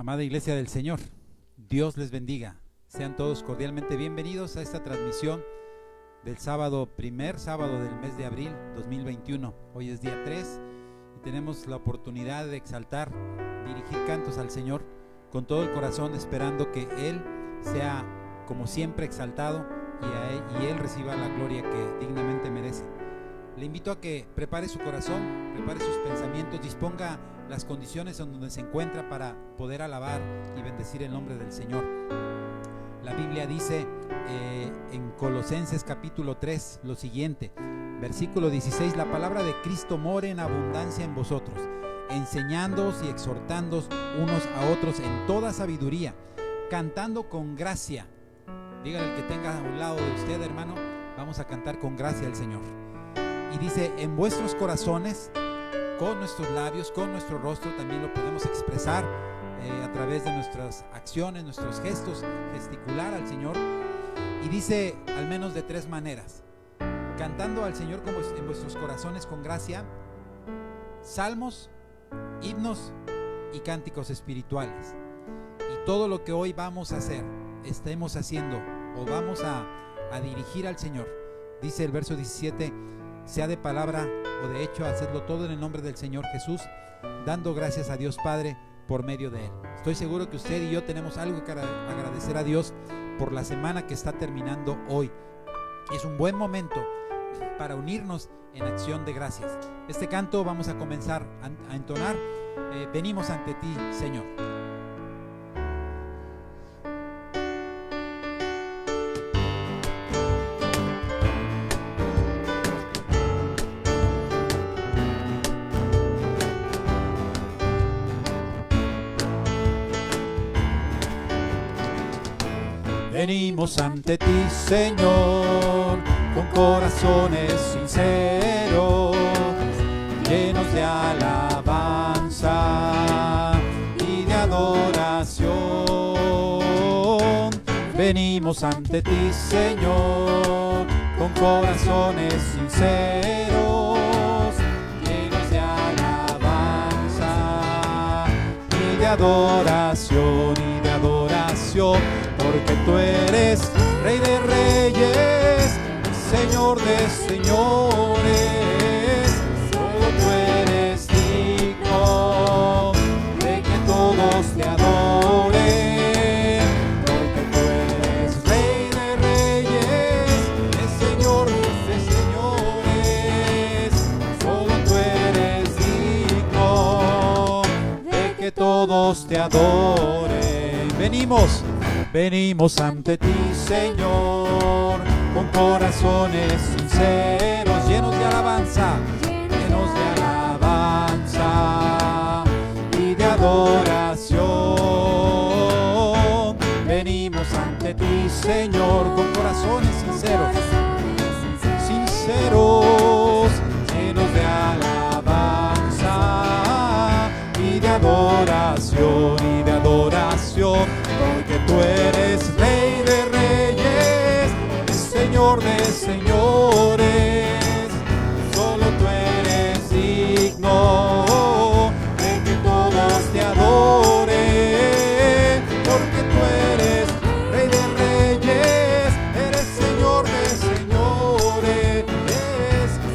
Amada Iglesia del Señor, Dios les bendiga. Sean todos cordialmente bienvenidos a esta transmisión del primer sábado del mes de abril 2021. Hoy es día 3 y tenemos la oportunidad de exaltar, dirigir cantos al Señor con todo el corazón, esperando que Él sea como siempre exaltado y Él reciba la gloria que dignamente merece. Le invito a que prepare su corazón, prepare sus pensamientos, disponga las condiciones en donde se encuentra para poder alabar y bendecir el nombre del Señor. La Biblia dice en Colosenses capítulo 3 lo siguiente, versículo 16: la palabra de Cristo more en abundancia en vosotros, enseñándoos y exhortándoos unos a otros en toda sabiduría, cantando con gracia. Dígale al que tenga a un lado de usted, hermano, vamos a cantar con gracia al Señor. Y dice, en vuestros corazones, con nuestros labios, con nuestro rostro, también lo podemos expresar a través de nuestras acciones, nuestros gestos, gesticular al Señor. Y dice al menos de 3 maneras: cantando al Señor como en vuestros corazones con gracia, salmos, himnos y cánticos espirituales. Y todo lo que hoy vamos a hacer, estemos haciendo o vamos a dirigir al Señor, dice el verso 17, sea de palabra o de hecho, hacedlo todo en el nombre del Señor Jesús, dando gracias a Dios Padre por medio de Él. Estoy seguro que usted y yo tenemos algo que agradecer a Dios por la semana que está terminando hoy. Es un buen momento para unirnos en acción de gracias. Este canto vamos a comenzar a entonar. Venimos ante ti, Señor. Venimos ante ti, Señor, con corazones sinceros, llenos de alabanza y de adoración. Venimos ante ti, Señor, con corazones sinceros, llenos de alabanza y de adoración, porque tú eres Rey de Reyes, Señor de Señores. Solo tú eres digno de que todos te adoren, porque tú eres Rey de Reyes, Señor de Señores. Solo tú eres digno de que todos te adoren. Venimos ante ti, Señor, con corazones sinceros, llenos de alabanza y de adoración. Venimos ante ti, Señor, con corazones sinceros, llenos de alabanza y de adoración, porque tú eres Rey de Reyes, Señor de Señores. Solo tú eres digno de que todos te adoren, porque tú eres Rey de Reyes, eres Señor de Señores.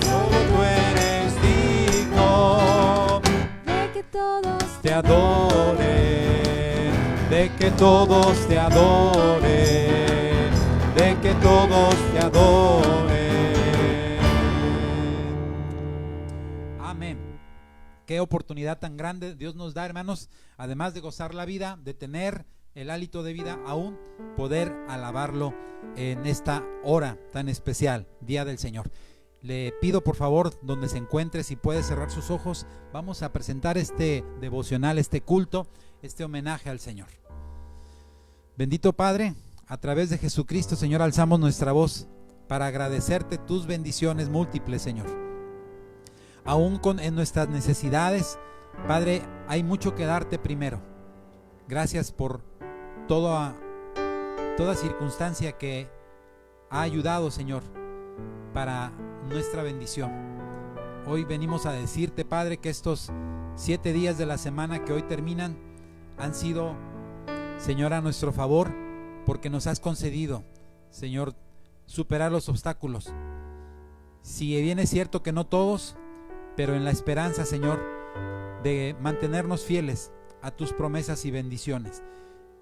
Solo tú eres digno de que todos te adoren, de que todos te adoren, de que todos te adoren. Amén. Qué oportunidad tan grande Dios nos da, hermanos, además de gozar la vida, de tener el hálito de vida, aún poder alabarlo en esta hora tan especial, Día del Señor. Le pido por favor, donde se encuentre, si puede cerrar sus ojos, vamos a presentar este devocional, este culto, este homenaje al Señor. Bendito Padre, a través de Jesucristo, Señor, alzamos nuestra voz para agradecerte tus bendiciones múltiples, Señor. Aún en nuestras necesidades, Padre, hay mucho que darte primero. Gracias por toda circunstancia que ha ayudado, Señor, para nuestra bendición. Hoy venimos a decirte, Padre, que estos 7 días de la semana que hoy terminan han sido, Señor, a nuestro favor, porque nos has concedido, Señor, superar los obstáculos. Si bien es cierto que no todos, pero en la esperanza, Señor, de mantenernos fieles a tus promesas y bendiciones.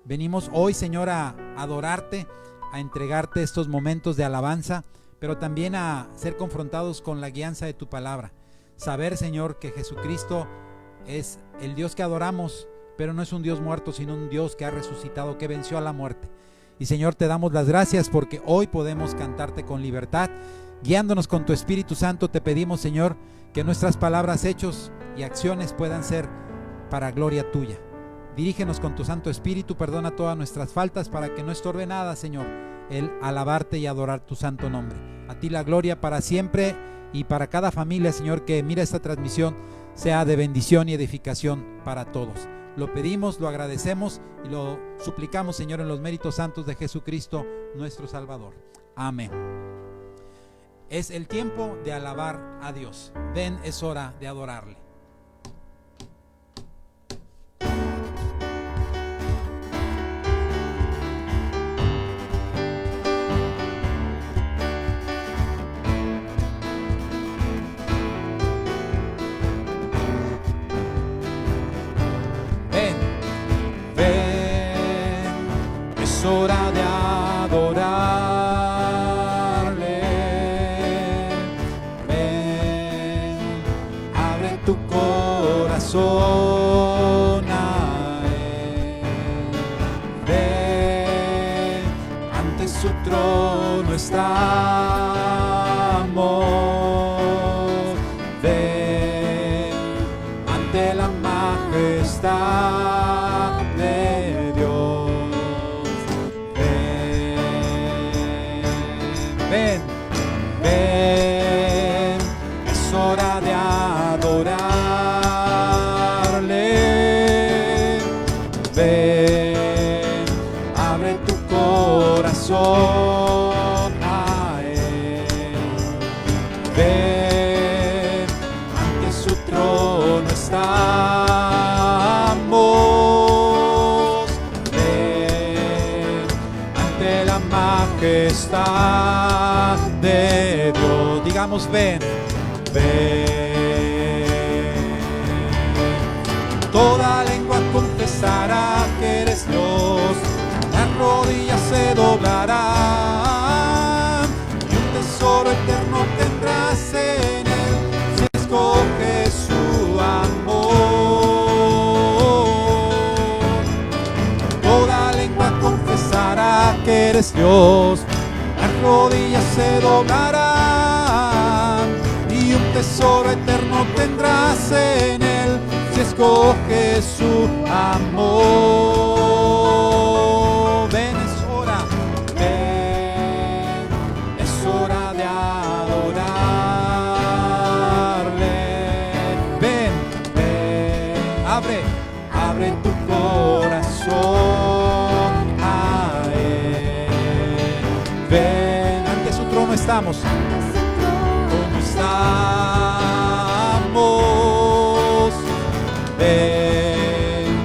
Venimos hoy, Señor, a adorarte, a entregarte estos momentos de alabanza, pero también a ser confrontados con la guianza de tu palabra. Saber, Señor, que Jesucristo es el Dios que adoramos, pero no es un Dios muerto, sino un Dios que ha resucitado, que venció a la muerte. Y Señor, te damos las gracias porque hoy podemos cantarte con libertad, guiándonos con tu Espíritu Santo. Te pedimos, Señor, que nuestras palabras, hechos y acciones puedan ser para gloria tuya. Dirígenos con tu Santo Espíritu, perdona todas nuestras faltas para que no estorbe nada, Señor, el alabarte y adorar tu santo nombre. A ti la gloria para siempre, y para cada familia, Señor, que mira esta transmisión, sea de bendición y edificación para todos. Lo pedimos, lo agradecemos y lo suplicamos, Señor, en los méritos santos de Jesucristo, nuestro Salvador. Amén. Es el tiempo de alabar a Dios. Ven, es hora de adorarle. Es hora de adorarle. Ven, abre tu corazón a Él. Ven, ante su trono estamos. Ven, ante la majestad de Dios. Ven, ven, es hora de adorarle. Ven, abre tu corazón a Él. Ven, ante su trono estamos. Ven, ante la majestad de Dios. Digamos, ven, ven. Toda lengua confesará que eres Dios, las rodillas se doblarán, y un tesoro eterno tendrás en Él, si escoges su amor. Toda lengua confesará que eres Dios, las rodillas se doblarán, y un tesoro eterno tendrás en Él, si escoges su amor. Ven, es hora de adorarle. Ven, ven, abre tu corazón a Él. Ven, ante su trono estamos. ¿Cómo estamos? Ven,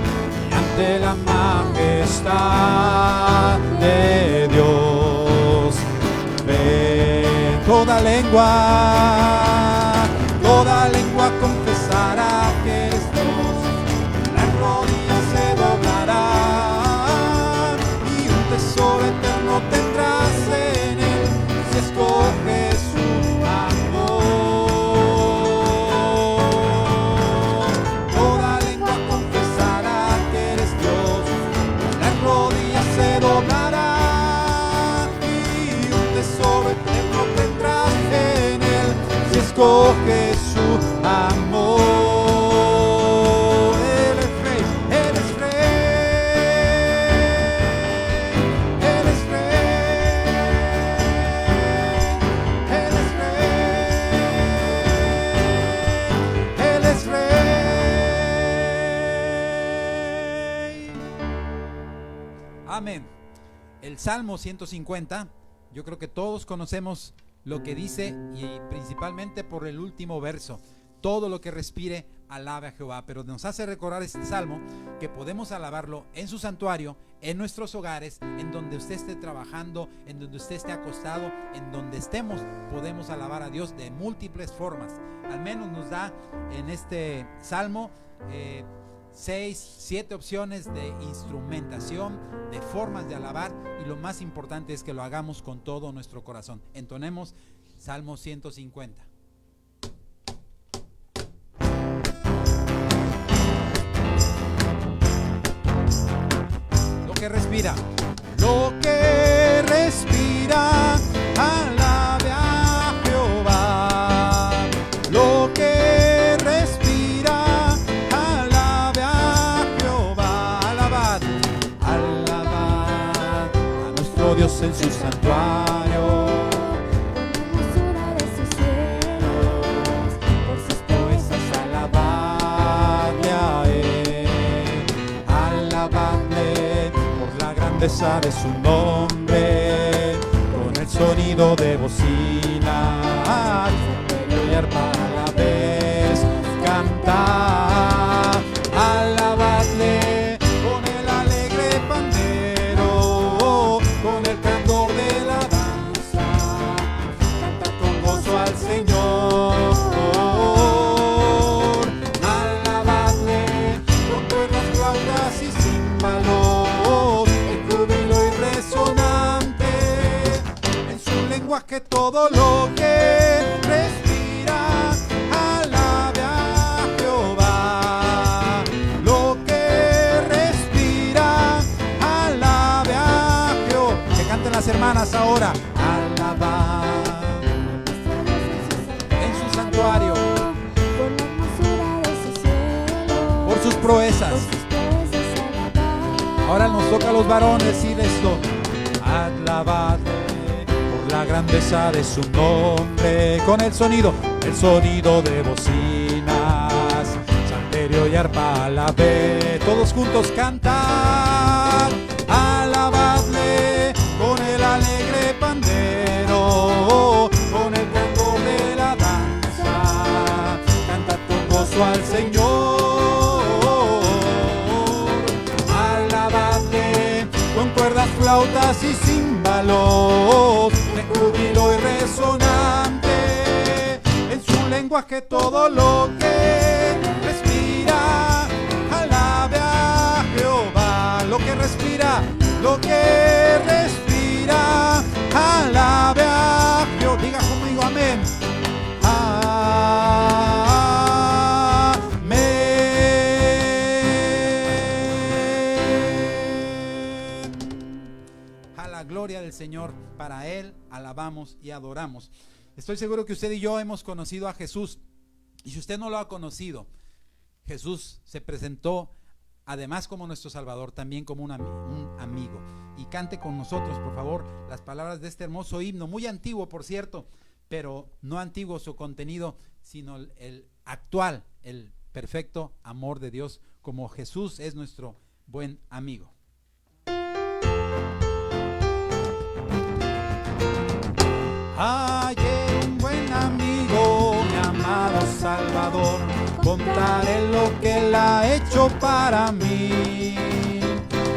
ante la majestad de Dios. Ven, toda lengua confesará que eres Dios, las rodillas se doblarán, y un tesoro eterno tendrás en Él, si escoges su amor. Toda lengua confesará que eres Dios, las rodillas se doblarán, y un tesoro eterno tendrás en Él, si escoges su amor. Él es rey, Él es rey, Él es rey, Él es rey, Él es rey. Amén. El Salmo 150, yo creo que todos conocemos lo que dice, y principalmente por el último verso: todo lo que respire, alabe a Jehová. Pero nos hace recordar este salmo que podemos alabarlo en su santuario, en nuestros hogares, en donde usted esté trabajando, en donde usted esté acostado, en donde estemos, podemos alabar a Dios de múltiples formas. Al menos nos da en este salmo 6, 7 opciones de instrumentación, de formas de alabar, y lo más importante es que lo hagamos con todo nuestro corazón. Entonemos Salmo 150. Lo que respira, alabe a Jehová. Lo que respira, alabe a Jehová. Alabad, alabad a nuestro Dios en su santuario. De su nombre, con el sonido de bocina, y arpa a la vez, cantar, alabadle con el alegre pandero, con el candor de la danza, canta con gozo al Señor, alabadle con cuerdas, flautas y címbalos. Que todo lo que respira, alabe a Jehová. Lo que respira, alabe a Jehová. Que canten las hermanas ahora. Alaba en su santuario, por sus proezas. Ahora nos toca a los varones decir esto. Alabad la grandeza de su nombre, con el sonido de bocinas, salterio y arpa a la vez. Todos juntos cantar, alabadle con el alegre pandero, con el canto de la danza, canta con gozo al Señor, alabadle con cuerdas, flautas y címbalos, júbilo y resonante, en su lenguaje todo lo que respira, alabe a Jehová. Lo que respira, alabe a Jehová. Diga conmigo amén. Gloria del Señor, para Él alabamos y adoramos. Estoy seguro que usted y yo hemos conocido a Jesús, y si usted no lo ha conocido, Jesús se presentó además como nuestro Salvador, también como un amigo. Y cante con nosotros, por favor, las palabras de este hermoso himno, muy antiguo por cierto, pero no antiguo su contenido, sino el actual, el perfecto amor de Dios, como Jesús es nuestro buen amigo. Hallé un buen amigo, mi amado Salvador, contaré lo que Él ha hecho para mí.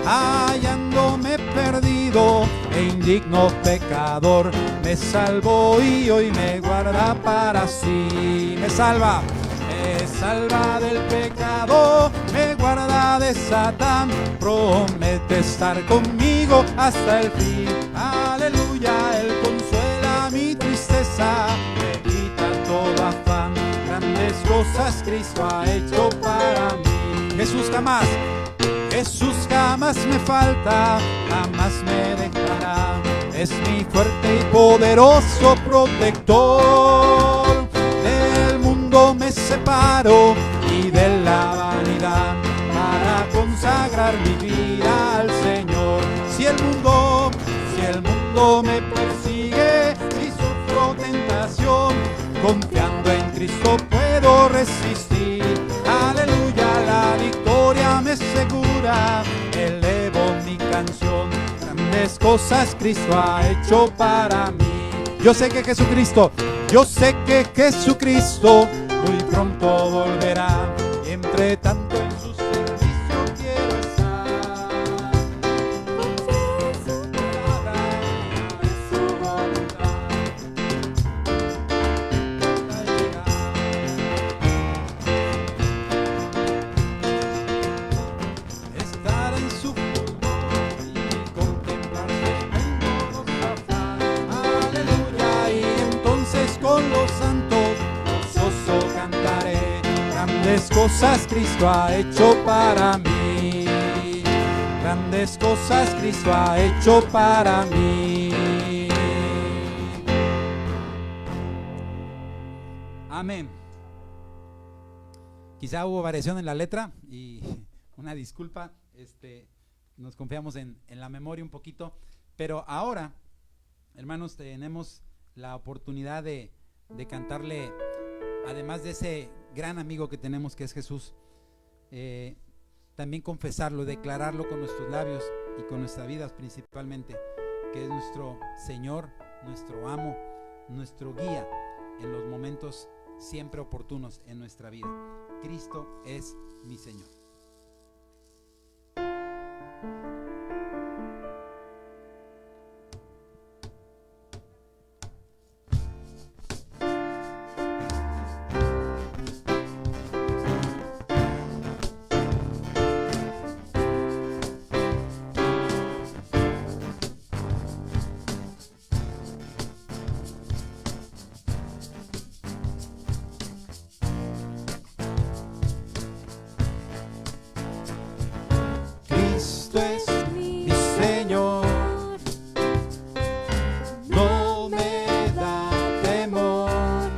Hallándome perdido e indigno pecador, me salvó y hoy me guarda para sí. Me salva del pecado, me guarda de Satán, promete estar conmigo hasta el fin. Aleluya, Él consuela mi tristeza, me quita todo afán, grandes cosas Cristo ha hecho para mí. Jesús jamás me falta, jamás me dejará, es mi fuerte y poderoso protector. Del mundo me separo y de la vanidad, para consagrar mi vida al Señor. Si el mundo me persigue y sufro tentación, confiando en Cristo puedo resistir. Aleluya, la victoria me segura, elevo mi canción, grandes cosas Cristo ha hecho para mí. Yo sé que Jesucristo muy pronto volverá, entre tanto en su servicio quiero estar. Confieso que Nada es su voluntad. al llegar. Estar en su fulgor y contemplar su esplendorosa faz. Aleluya, y entonces con los santos gozoso cantaré. Grandes cosas Cristo ha hecho para mí. Grandes cosas Cristo ha hecho para mí. Amén. Quizá hubo variación en la letra y una disculpa, nos confiamos en la memoria un poquito, pero ahora, hermanos, tenemos la oportunidad de cantarle, además de ese gran amigo que tenemos que es Jesús, también confesarlo, declararlo con nuestros labios y con nuestras vidas principalmente, que es nuestro Señor, nuestro amo, nuestro guía en los momentos siempre oportunos en nuestra vida. Cristo es mi Señor. Cristo es mi Señor, no me da temor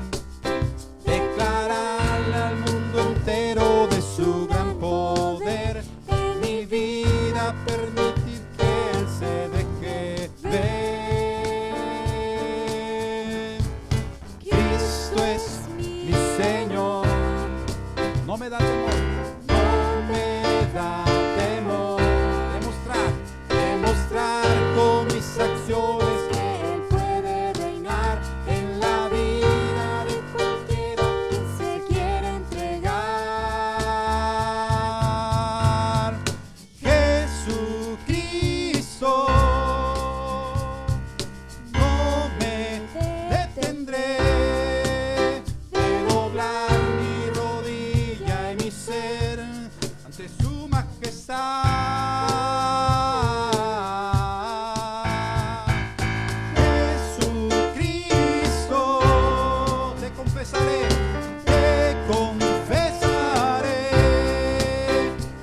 declararle al mundo entero de su gran poder. En mi vida permitir que Él se deje ver. Cristo es mi Señor, no me da temor, no me da temor. Demostrar con mis acciones que Él puede reinar en la vida de cualquiera que se quiera entregar. Jesucristo, no me detendré de doblar mi rodilla y mi ser ante su majestad. Jesucristo, te confesaré,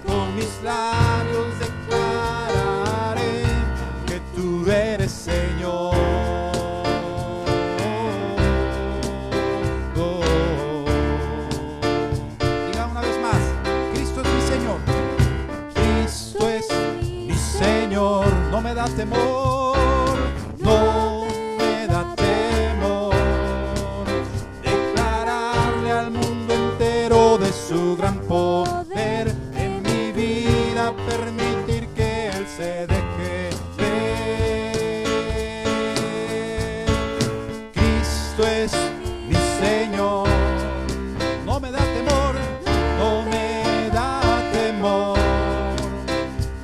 con mis labios declararé que tú eres Señor. Diga una vez más, Cristo es mi Señor. Cristo es mi Señor, no me da temor, no me da temor declararle al mundo entero de su gran poder. En mi vida permitir que Él se deje ver. Cristo es mi Señor, no me da temor, no me da temor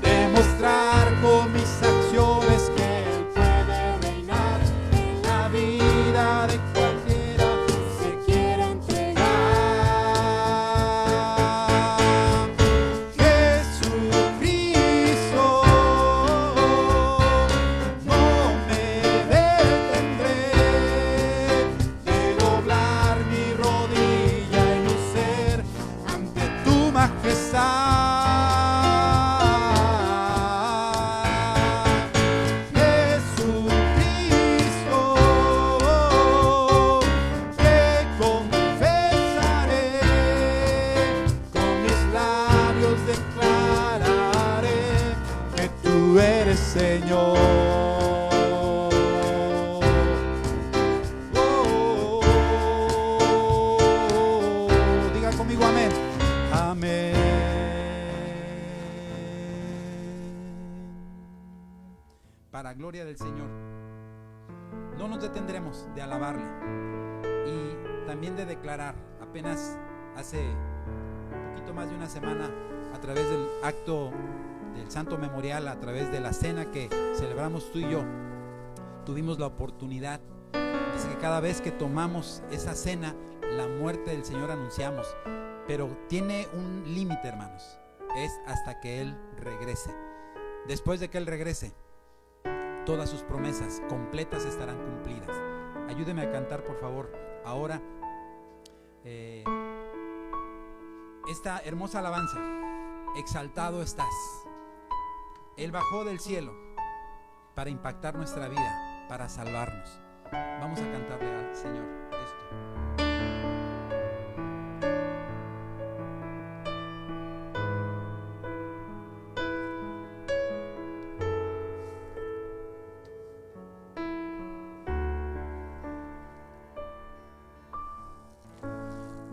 demostrar con mis acciones que Él puede reinar en la vida de cualquiera que se quiera entregar. Jesucristo, no me detendré de doblar mi rodilla y mi ser ante tu majestad. Jesucristo, te confesaré, con mis labios declararé que tú eres Señor. Diga conmigo amén. Amén. Para gloria del Señor, no nos detendremos de alabarle y también de declarar. Apenas hace un poquito poquito más de una semana, a través del acto del Santo Memorial, a través de la cena que celebramos tú y yo, tuvimos la oportunidad. Dice que cada vez que tomamos esa cena, la muerte del Señor anunciamos, pero tiene un límite, hermanos, es hasta que Él regrese. Después de que Él regrese, todas sus promesas completas estarán cumplidas. Ayúdeme a cantar, por favor, ahora esta hermosa alabanza. Exaltado estás. Él bajó del cielo para impactar nuestra vida, para salvarnos. Vamos a cantarle al Señor esto.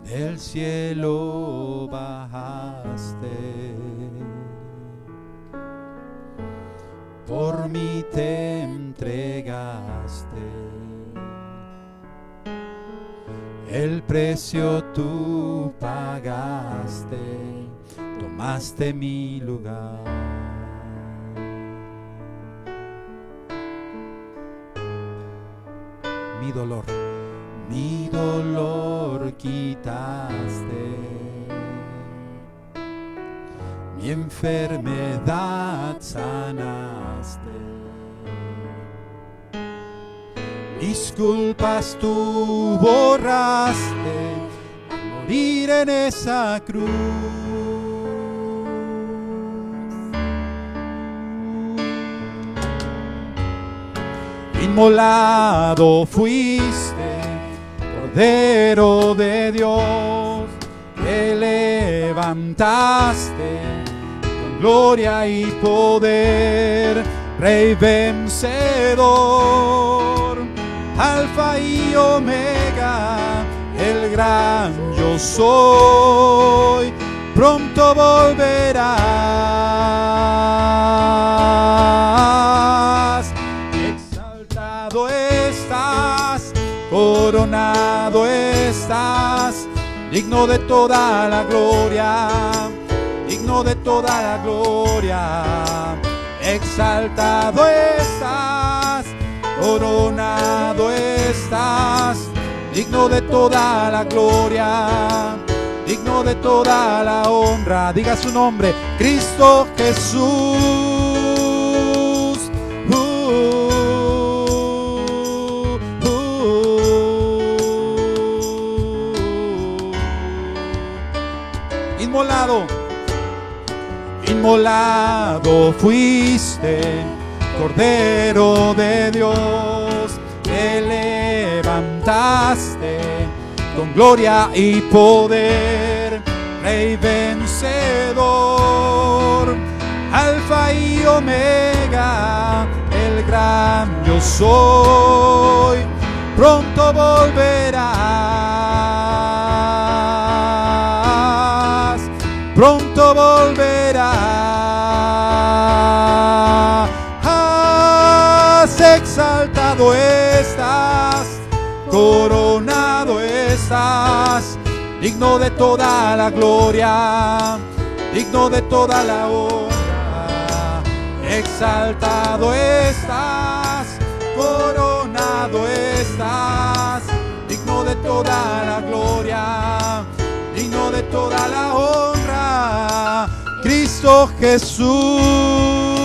Del cielo bajaste, por mí te entregaste, el precio tú pagaste, tomaste mi lugar. Mi dolor quitaste, mi enfermedad sanaste, mis culpas tú borraste al morir en esa cruz. Inmolado fuiste, Cordero de Dios, te levantaste con gloria y poder, Rey vencedor, Alfa y Omega, el gran yo soy, pronto volverás. Exaltado estás, coronado estás, digno de toda la gloria, digno de toda la gloria. Exaltado estás, coronado estás, digno de toda la gloria, digno de toda la honra. Diga su nombre, Cristo Jesús. Inmolado fuiste, Cordero de Dios, te levantaste con gloria y poder, Rey vencedor, Alfa y Omega, el gran yo soy, pronto volverás, pronto volverás. Exaltado estás, coronado estás, digno de toda la gloria, digno de toda la honra. Exaltado estás, coronado estás, digno de toda la gloria, digno de toda la honra, Cristo Jesús.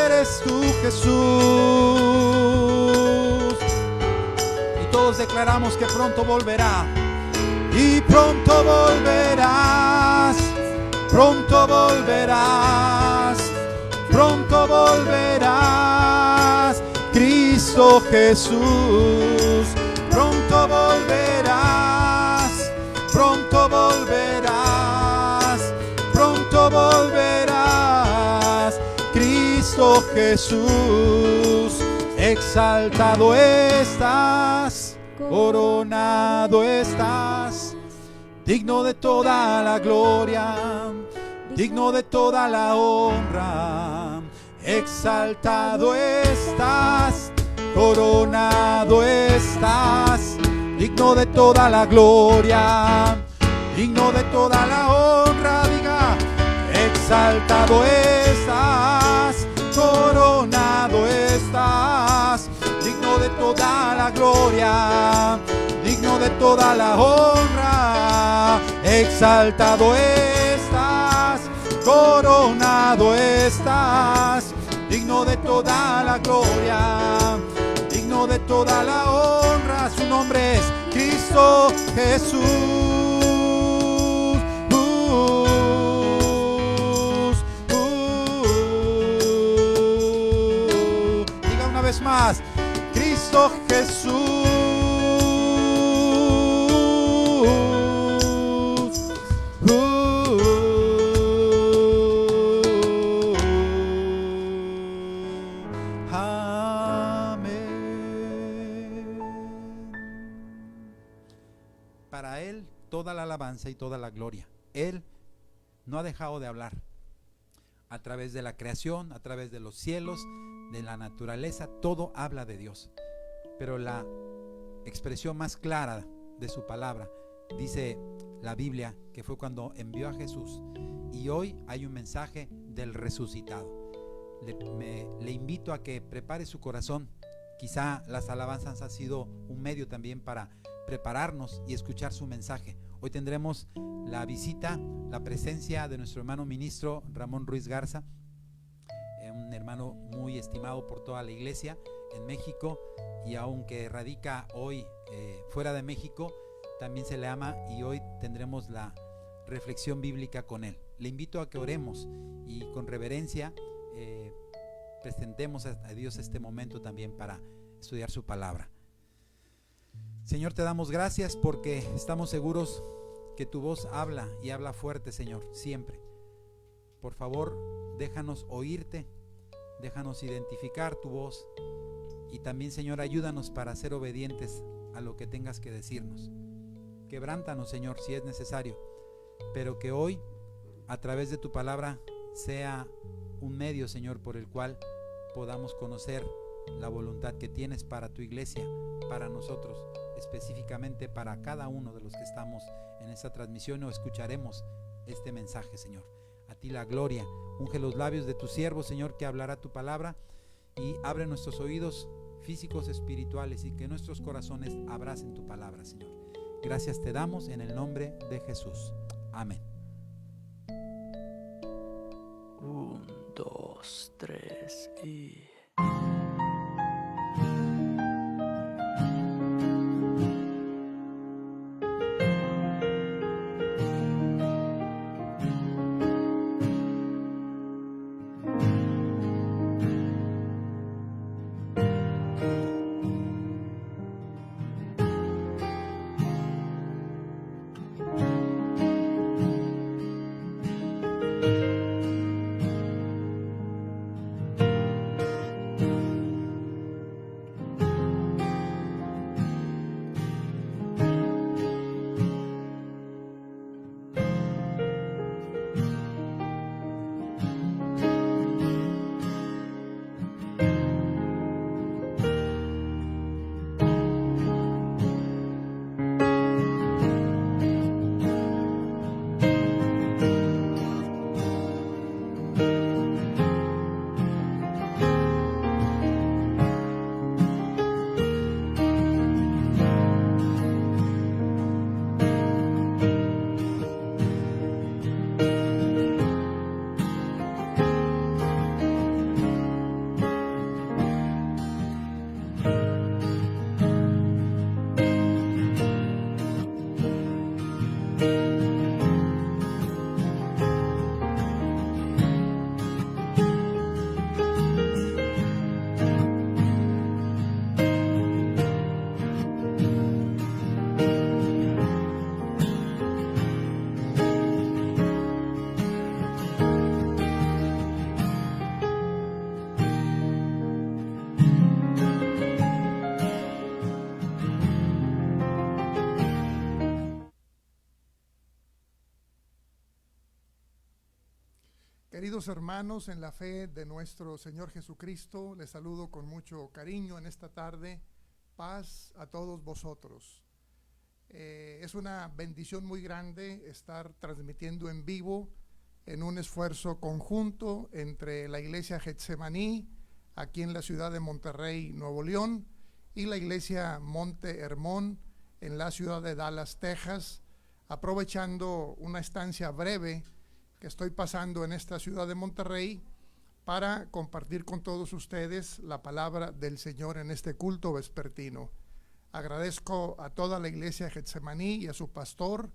Eres tú, Jesús. Y todos declaramos que pronto volverá. Y pronto volverás, pronto volverás, pronto volverás, Cristo Jesús. Pronto volverás, pronto volverás, pronto volverás, Cristo Jesús. Exaltado estás, coronado estás, digno de toda la gloria, digno de toda la honra. Exaltado estás, coronado estás, digno de toda la gloria, digno de toda la honra. Diga, exaltado estás, coronado estás, digno de toda la gloria, digno de toda la honra. Exaltado estás, coronado estás, digno de toda la gloria, digno de toda la honra. Su nombre es Cristo Jesús. Diga una vez más, Cristo Jesús. Para Él toda la alabanza y toda la gloria. Él no ha dejado de hablar. A través de la creación, a través de los cielos, de la naturaleza, todo habla de Dios. Pero la expresión más clara de su palabra, dice la Biblia, que fue cuando envió a Jesús. Y hoy hay un mensaje del resucitado. Le invito a que prepare su corazón. Quizá las alabanzas han sido un medio también para prepararnos y escuchar su mensaje. Hoy tendremos la visita, la presencia de nuestro hermano ministro Ramón Ruiz Garza, un hermano muy estimado por toda la iglesia en México, y aunque radica hoy fuera de México, también se le ama, y hoy tendremos la reflexión bíblica con él. Le invito a que oremos y con reverencia presentemos a Dios este momento también para estudiar su palabra. Señor, te damos gracias porque estamos seguros que tu voz habla y habla fuerte, Señor, siempre. Por favor, déjanos oírte, déjanos identificar tu voz, y también, Señor, ayúdanos para ser obedientes a lo que tengas que decirnos. Quebrántanos, Señor, si es necesario, pero que hoy, a través de tu palabra, sea un medio, Señor, por el cual podamos conocer la voluntad que tienes para tu iglesia, para nosotros, específicamente para cada uno de los que estamos en esta transmisión o escucharemos este mensaje, Señor. A ti la gloria. Unge los labios de tu siervo, Señor, que hablará tu palabra, y abre nuestros oídos físicos, espirituales, y que nuestros corazones abracen tu palabra, Señor. Gracias te damos en el nombre de Jesús. Amén. 1, 2, 3 y... Queridos hermanos, en la fe de nuestro Señor Jesucristo, les saludo con mucho cariño en esta tarde. Paz a todos vosotros. Es una bendición muy grande estar transmitiendo en vivo en un esfuerzo conjunto entre la iglesia Getsemaní, aquí en la ciudad de Monterrey, Nuevo León, y la iglesia Monte Hermón, en la ciudad de Dallas, Texas, aprovechando una estancia breve que estoy pasando en esta ciudad de Monterrey para compartir con todos ustedes la palabra del Señor en este culto vespertino. Agradezco a toda la iglesia Getsemaní y a su pastor,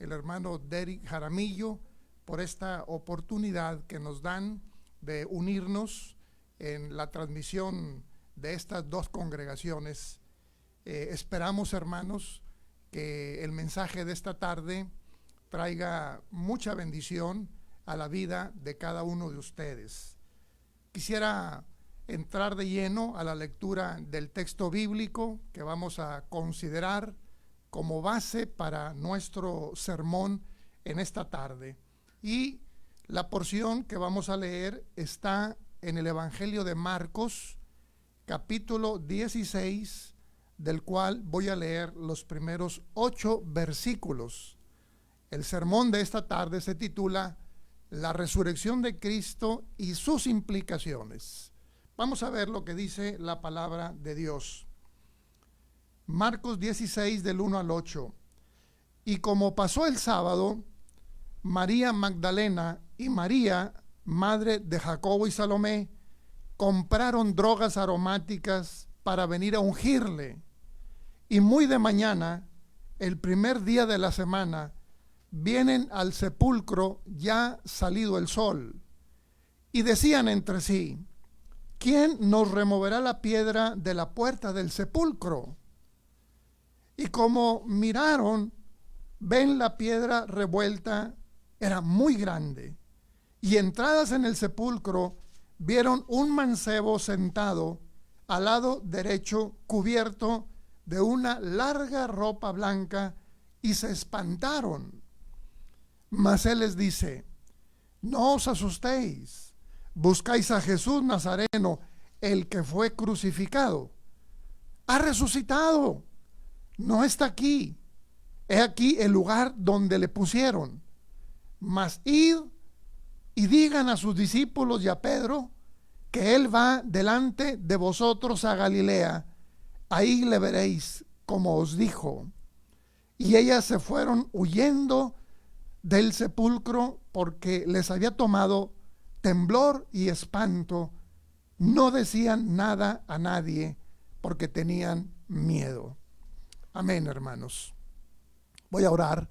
el hermano Derek Jaramillo, por esta oportunidad que nos dan de unirnos en la transmisión de estas dos congregaciones. Esperamos, hermanos, que el mensaje de esta tarde traiga mucha bendición a la vida de cada uno de ustedes. Quisiera entrar de lleno a la lectura del texto bíblico que vamos a considerar como base para nuestro sermón en esta tarde. Y la porción que vamos a leer está en el Evangelio de Marcos, capítulo 16, del cual voy a leer los primeros 8 versículos. El sermón de esta tarde se titula La resurrección de Cristo y sus implicaciones. Vamos a ver lo que dice la palabra de Dios. Marcos 16 del 1 al 8. Y como pasó el sábado, María Magdalena y María, madre de Jacobo y Salomé, compraron drogas aromáticas para venir a ungirle. Y muy de mañana, el primer día de la semana, vienen al sepulcro ya salido el sol, y decían entre sí: ¿quién nos removerá la piedra de la puerta del sepulcro? Y como miraron, ven la piedra revuelta, era muy grande, y entradas en el sepulcro, vieron un mancebo sentado al lado derecho, cubierto de una larga ropa blanca, y se espantaron. Mas él les dice: no os asustéis, buscáis a Jesús Nazareno, el que fue crucificado. Ha resucitado, no está aquí. He aquí el lugar donde le pusieron. Mas id y digan a sus discípulos y a Pedro que él va delante de vosotros a Galilea, ahí le veréis como os dijo. Y ellas se fueron huyendo del sepulcro porque les había tomado temblor y espanto. No decían nada a nadie porque tenían miedo. Amén, hermanos. Voy a orar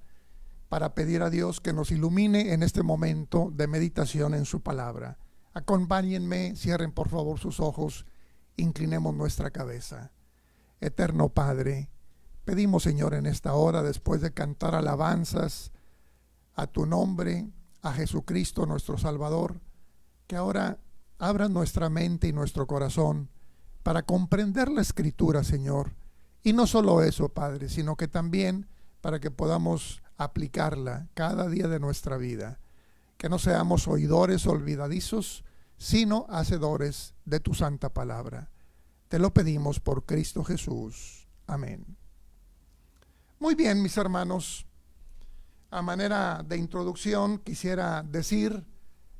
para pedir a Dios que nos ilumine en este momento de meditación en su palabra. Acompáñenme, cierren por favor sus ojos, inclinemos nuestra cabeza. Eterno Padre, pedimos, Señor, en esta hora, después de cantar alabanzas a tu nombre, a Jesucristo nuestro Salvador, que ahora abra nuestra mente y nuestro corazón para comprender la Escritura, Señor. Y no solo eso, Padre, sino que también para que podamos aplicarla cada día de nuestra vida. Que no seamos oidores olvidadizos, sino hacedores de tu santa palabra. Te lo pedimos por Cristo Jesús. Amén. Muy bien, mis hermanos. A manera de introducción quisiera decir,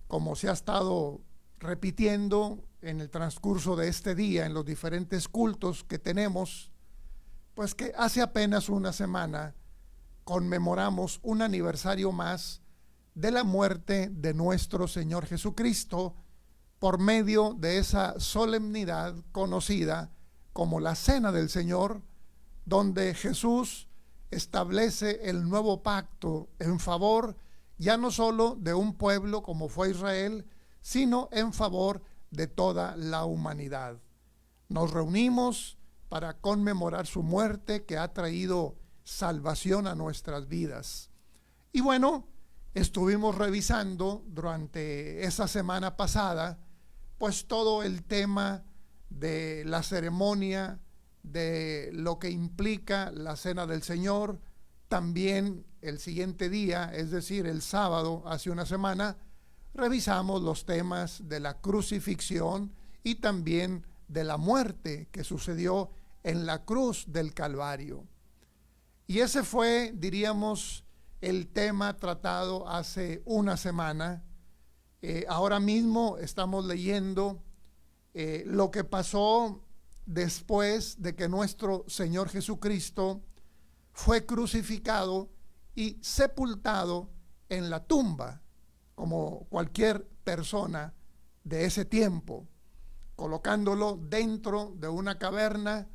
como se ha estado repitiendo en el transcurso de este día en los diferentes cultos que tenemos, pues que hace apenas una semana conmemoramos un aniversario más de la muerte de nuestro Señor Jesucristo por medio de esa solemnidad conocida como la Cena del Señor, donde Jesús establece el nuevo pacto en favor ya no solo de un pueblo como fue Israel, sino en favor de toda la humanidad. Nos reunimos para conmemorar su muerte, que ha traído salvación a nuestras vidas. Y bueno, estuvimos revisando durante esa semana pasada pues todo el tema de la ceremonia, de lo que implica la Cena del Señor. También el siguiente día, es decir, el sábado, hace una semana, revisamos los temas de la crucifixión y también de la muerte que sucedió en la cruz del Calvario. Y ese fue, diríamos, el tema tratado hace una semana. Ahora mismo estamos leyendo lo que pasó después de que nuestro Señor Jesucristo fue crucificado y sepultado en la tumba, como cualquier persona de ese tiempo, colocándolo dentro de una caverna,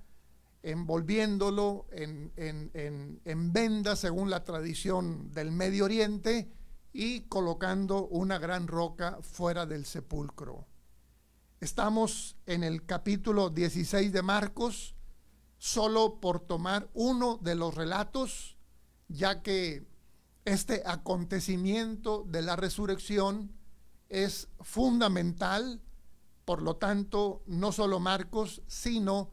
envolviéndolo en vendas según la tradición del Medio Oriente y colocando una gran roca fuera del sepulcro. Estamos en el capítulo 16 de Marcos, solo por tomar uno de los relatos, ya que este acontecimiento de la resurrección es fundamental. Por lo tanto, no solo Marcos, sino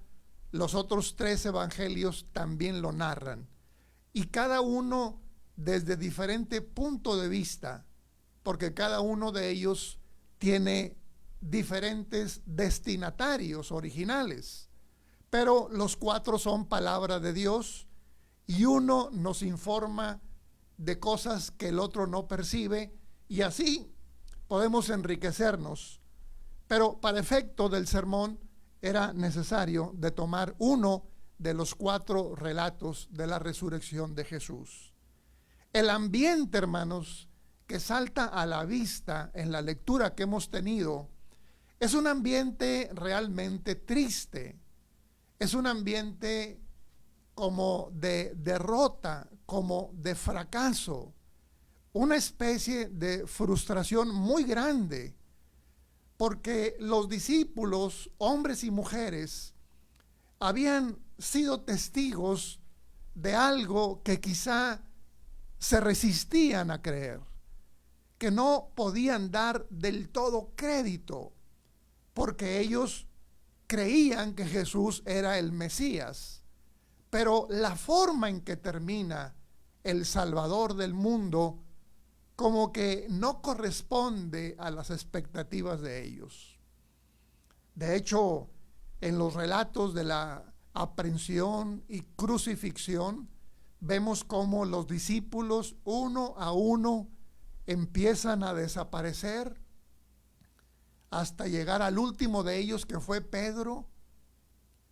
los otros 3 evangelios también lo narran. Y cada uno desde diferente punto de vista, porque cada uno de ellos tiene diferentes destinatarios originales. Pero los 4 son palabra de Dios y uno nos informa de cosas que el otro no percibe y así podemos enriquecernos. Pero para efecto del sermón era necesario de tomar uno de los 4 relatos de la resurrección de Jesús. El ambiente, hermanos, que salta a la vista en la lectura que hemos tenido es un ambiente realmente triste. Es un ambiente como de derrota, como de fracaso, una especie de frustración muy grande, porque los discípulos, hombres y mujeres, habían sido testigos de algo que quizá se resistían a creer, que no podían dar del todo crédito, porque ellos creían que Jesús era el Mesías, pero la forma en que termina el Salvador del mundo como que no corresponde a las expectativas de ellos. De hecho, en los relatos de la aprehensión y crucifixión, vemos cómo los discípulos uno a uno empiezan a desaparecer hasta llegar al último de ellos, que fue Pedro,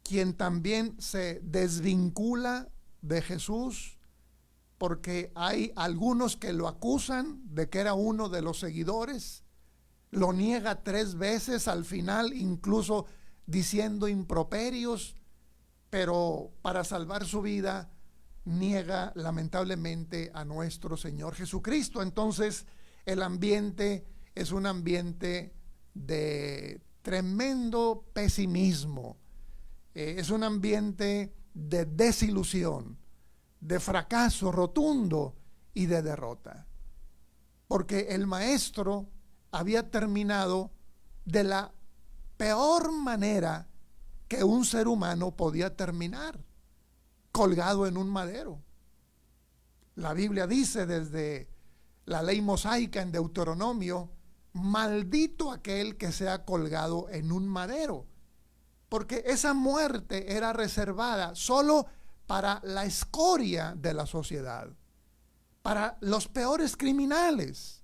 quien también se desvincula de Jesús, porque hay algunos que lo acusan de que era uno de los seguidores. Lo niega 3 veces, al final incluso diciendo improperios, pero para salvar su vida niega lamentablemente a nuestro Señor Jesucristo. Entonces el ambiente es un ambiente de tremendo pesimismo, es un ambiente de desilusión, de fracaso rotundo y de derrota, porque el maestro había terminado de la peor manera que un ser humano podía terminar, colgado en un madero. La Biblia dice desde la ley mosaica en Deuteronomio: maldito aquel que sea colgado en un madero, porque esa muerte era reservada solo para la escoria de la sociedad, para los peores criminales.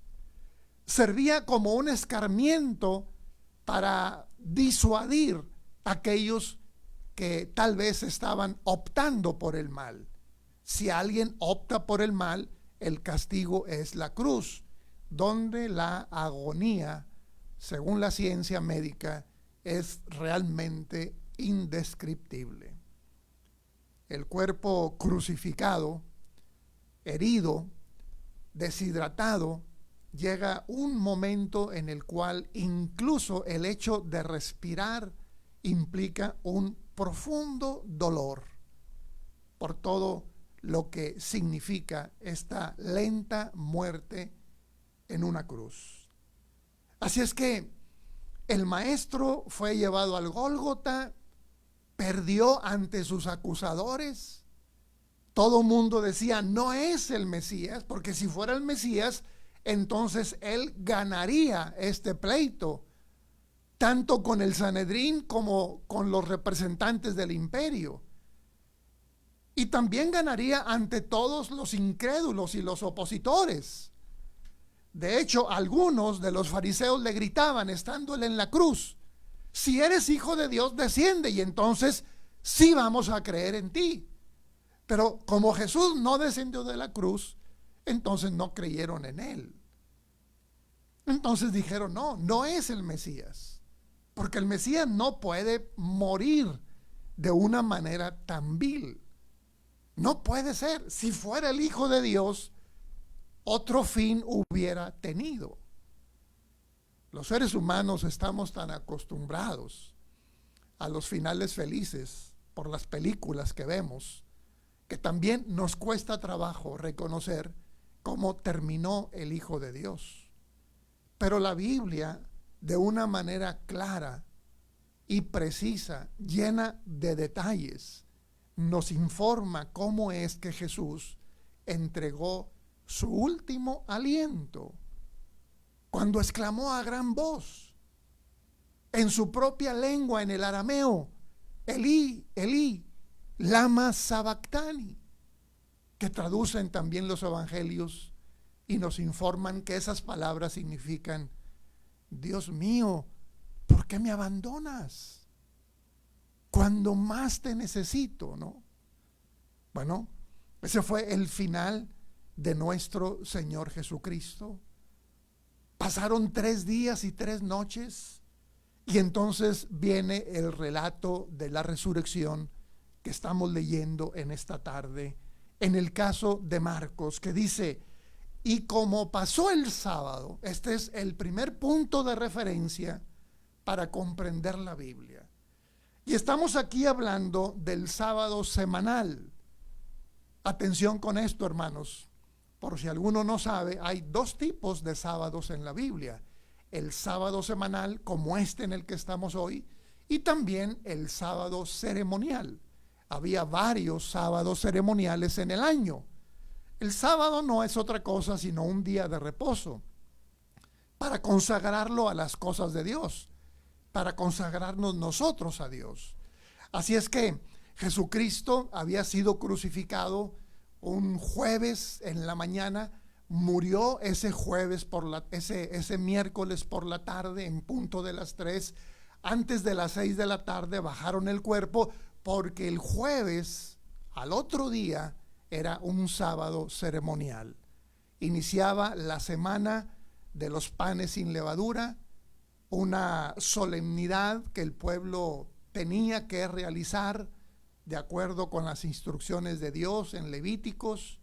Servía como un escarmiento para disuadir a aquellos que tal vez estaban optando por el mal. Si alguien opta por el mal, el castigo es la cruz, donde la agonía, según la ciencia médica, es realmente indescriptible. El cuerpo crucificado, herido, deshidratado, llega un momento en el cual incluso el hecho de respirar implica un profundo dolor por todo lo que significa esta lenta muerte en una cruz. Así es que el maestro fue llevado al Gólgota, perdió ante sus acusadores. Todo mundo decía: no es el Mesías, porque si fuera el Mesías, entonces él ganaría este pleito, tanto con el Sanedrín como con los representantes del imperio. Y también ganaría ante todos los incrédulos y los opositores. De hecho, algunos de los fariseos le gritaban, estando él en la cruz: si eres hijo de Dios, desciende, y entonces sí vamos a creer en ti. Pero como Jesús no descendió de la cruz, entonces no creyeron en él. Entonces dijeron: no, no es el Mesías, porque el Mesías no puede morir de una manera tan vil. No puede ser. Si fuera el Hijo de Dios, otro fin hubiera tenido. Los seres humanos estamos tan acostumbrados a los finales felices por las películas que vemos, que también nos cuesta trabajo reconocer cómo terminó el Hijo de Dios. Pero la Biblia, de una manera clara y precisa, llena de detalles, nos informa cómo es que Jesús entregó su último aliento, cuando exclamó a gran voz en su propia lengua, en el arameo: Elí, Elí, lama sabactani, que traducen también los evangelios y nos informan que esas palabras significan: Dios mío, ¿por qué me abandonas cuando más te necesito? ¿No? Bueno, ese fue el final de nuestro Señor Jesucristo. Pasaron 3 días y 3 noches, y entonces viene el relato de la resurrección que estamos leyendo en esta tarde, en el caso de Marcos, que dice: y como pasó el sábado. Este es el primer punto de referencia para comprender la Biblia. Y estamos aquí hablando del sábado semanal. Atención con esto, hermanos. Por si alguno no sabe, hay 2 tipos de sábados en la Biblia: el sábado semanal, como este en el que estamos hoy, y también el sábado ceremonial. Había varios sábados ceremoniales en el año. El sábado no es otra cosa sino un día de reposo, para consagrarlo a las cosas de Dios, para consagrarnos nosotros a Dios. Así es que Jesucristo había sido crucificado un jueves en la mañana, murió ese jueves ese miércoles por la tarde, en punto de las 3. Antes de las 6 de la tarde bajaron el cuerpo, porque el jueves, al otro día, era un sábado ceremonial. Iniciaba la semana de los panes sin levadura, una solemnidad que el pueblo tenía que realizar de acuerdo con las instrucciones de Dios en Levíticos.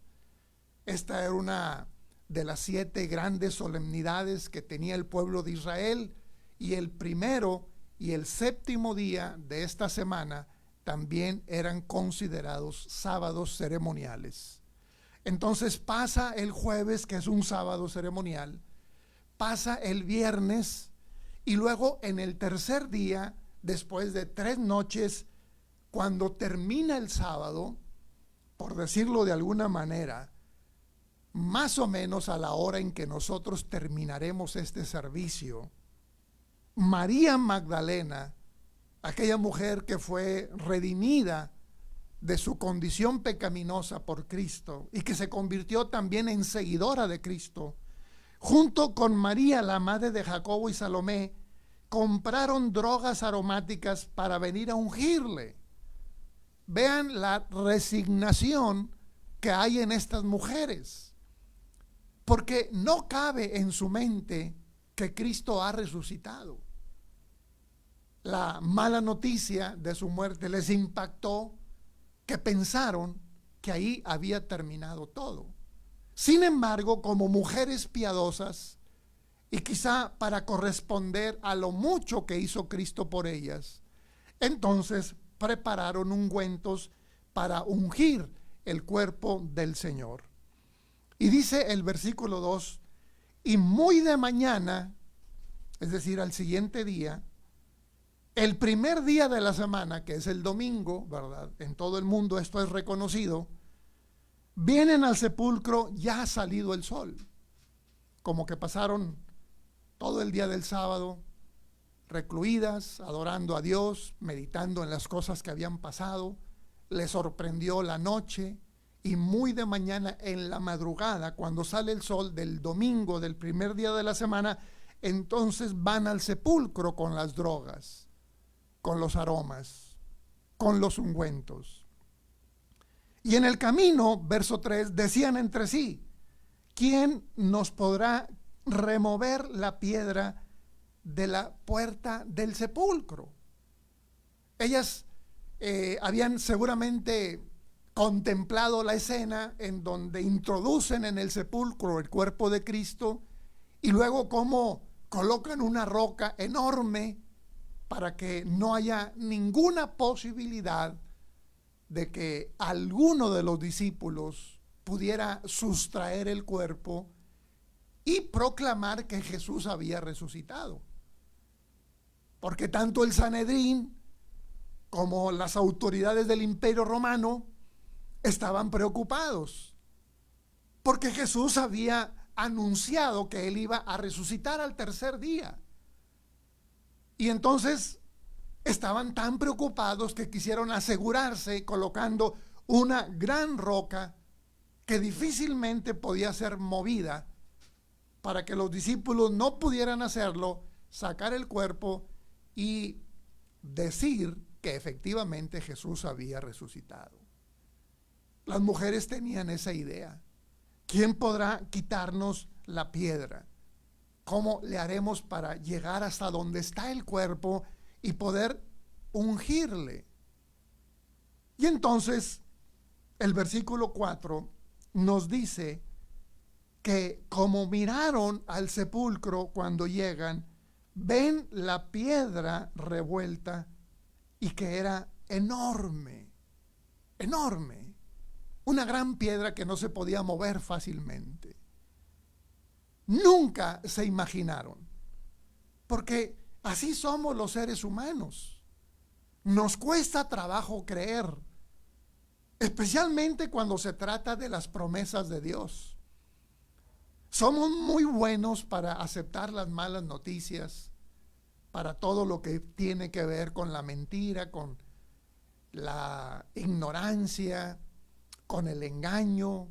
Esta era una de las 7 grandes solemnidades que tenía el pueblo de Israel, y el primero y el 7º día de esta semana también eran considerados sábados ceremoniales. Entonces pasa el jueves, que es un sábado ceremonial, pasa el viernes, y luego en el tercer día, después de 3 noches, cuando termina el sábado, por decirlo de alguna manera, más o menos a la hora en que nosotros terminaremos este servicio, María Magdalena, aquella mujer que fue redimida de su condición pecaminosa por Cristo y que se convirtió también en seguidora de Cristo, junto con María, la madre de Jacobo y Salomé, compraron drogas aromáticas para venir a ungirle. Vean la resignación que hay en estas mujeres, porque no cabe en su mente que Cristo ha resucitado. La mala noticia de su muerte les impactó, que pensaron que ahí había terminado todo. Sin embargo, como mujeres piadosas, y quizá para corresponder a lo mucho que hizo Cristo por ellas, entonces prepararon ungüentos para ungir el cuerpo del Señor. Y dice el versículo 2: y muy de mañana, es decir, al siguiente día, el primer día de la semana, que es el domingo, ¿verdad? En todo el mundo esto es reconocido. Vienen al sepulcro ya ha salido el sol. como que pasaron todo el día del sábado recluidas, adorando a Dios, meditando en las cosas que habían pasado. Les sorprendió la noche y muy de mañana, en la madrugada, cuando sale el sol del domingo, del primer día de la semana, entonces van al sepulcro con las drogas, con los aromas, con los ungüentos. Y en el camino, verso 3, decían entre sí: ¿quién nos podrá remover la piedra de la puerta del sepulcro? Ellas habían seguramente contemplado la escena en donde introducen en el sepulcro el cuerpo de Cristo y luego cómo colocan una roca enorme para que no haya ninguna posibilidad de que alguno de los discípulos pudiera sustraer el cuerpo y proclamar que Jesús había resucitado. Porque tanto el Sanedrín como las autoridades del Imperio Romano estaban preocupados, porque Jesús había anunciado que él iba a resucitar al tercer día. Y entonces estaban tan preocupados que quisieron asegurarse colocando una gran roca que difícilmente podía ser movida para que los discípulos no pudieran hacerlo, sacar el cuerpo y decir que efectivamente Jesús había resucitado. Las mujeres tenían esa idea. ¿Quién podrá quitarnos la piedra? ¿Cómo le haremos para llegar hasta donde está el cuerpo y poder ungirle? Y entonces el versículo 4 nos dice que como miraron al sepulcro cuando llegan, ven la piedra revuelta y que era enorme, enorme, una gran piedra que no se podía mover fácilmente. Nunca se imaginaron, porque así somos los seres humanos. Nos cuesta trabajo creer, especialmente cuando se trata de las promesas de Dios. Somos muy buenos para aceptar las malas noticias, para todo lo que tiene que ver con la mentira, con la ignorancia, con el engaño.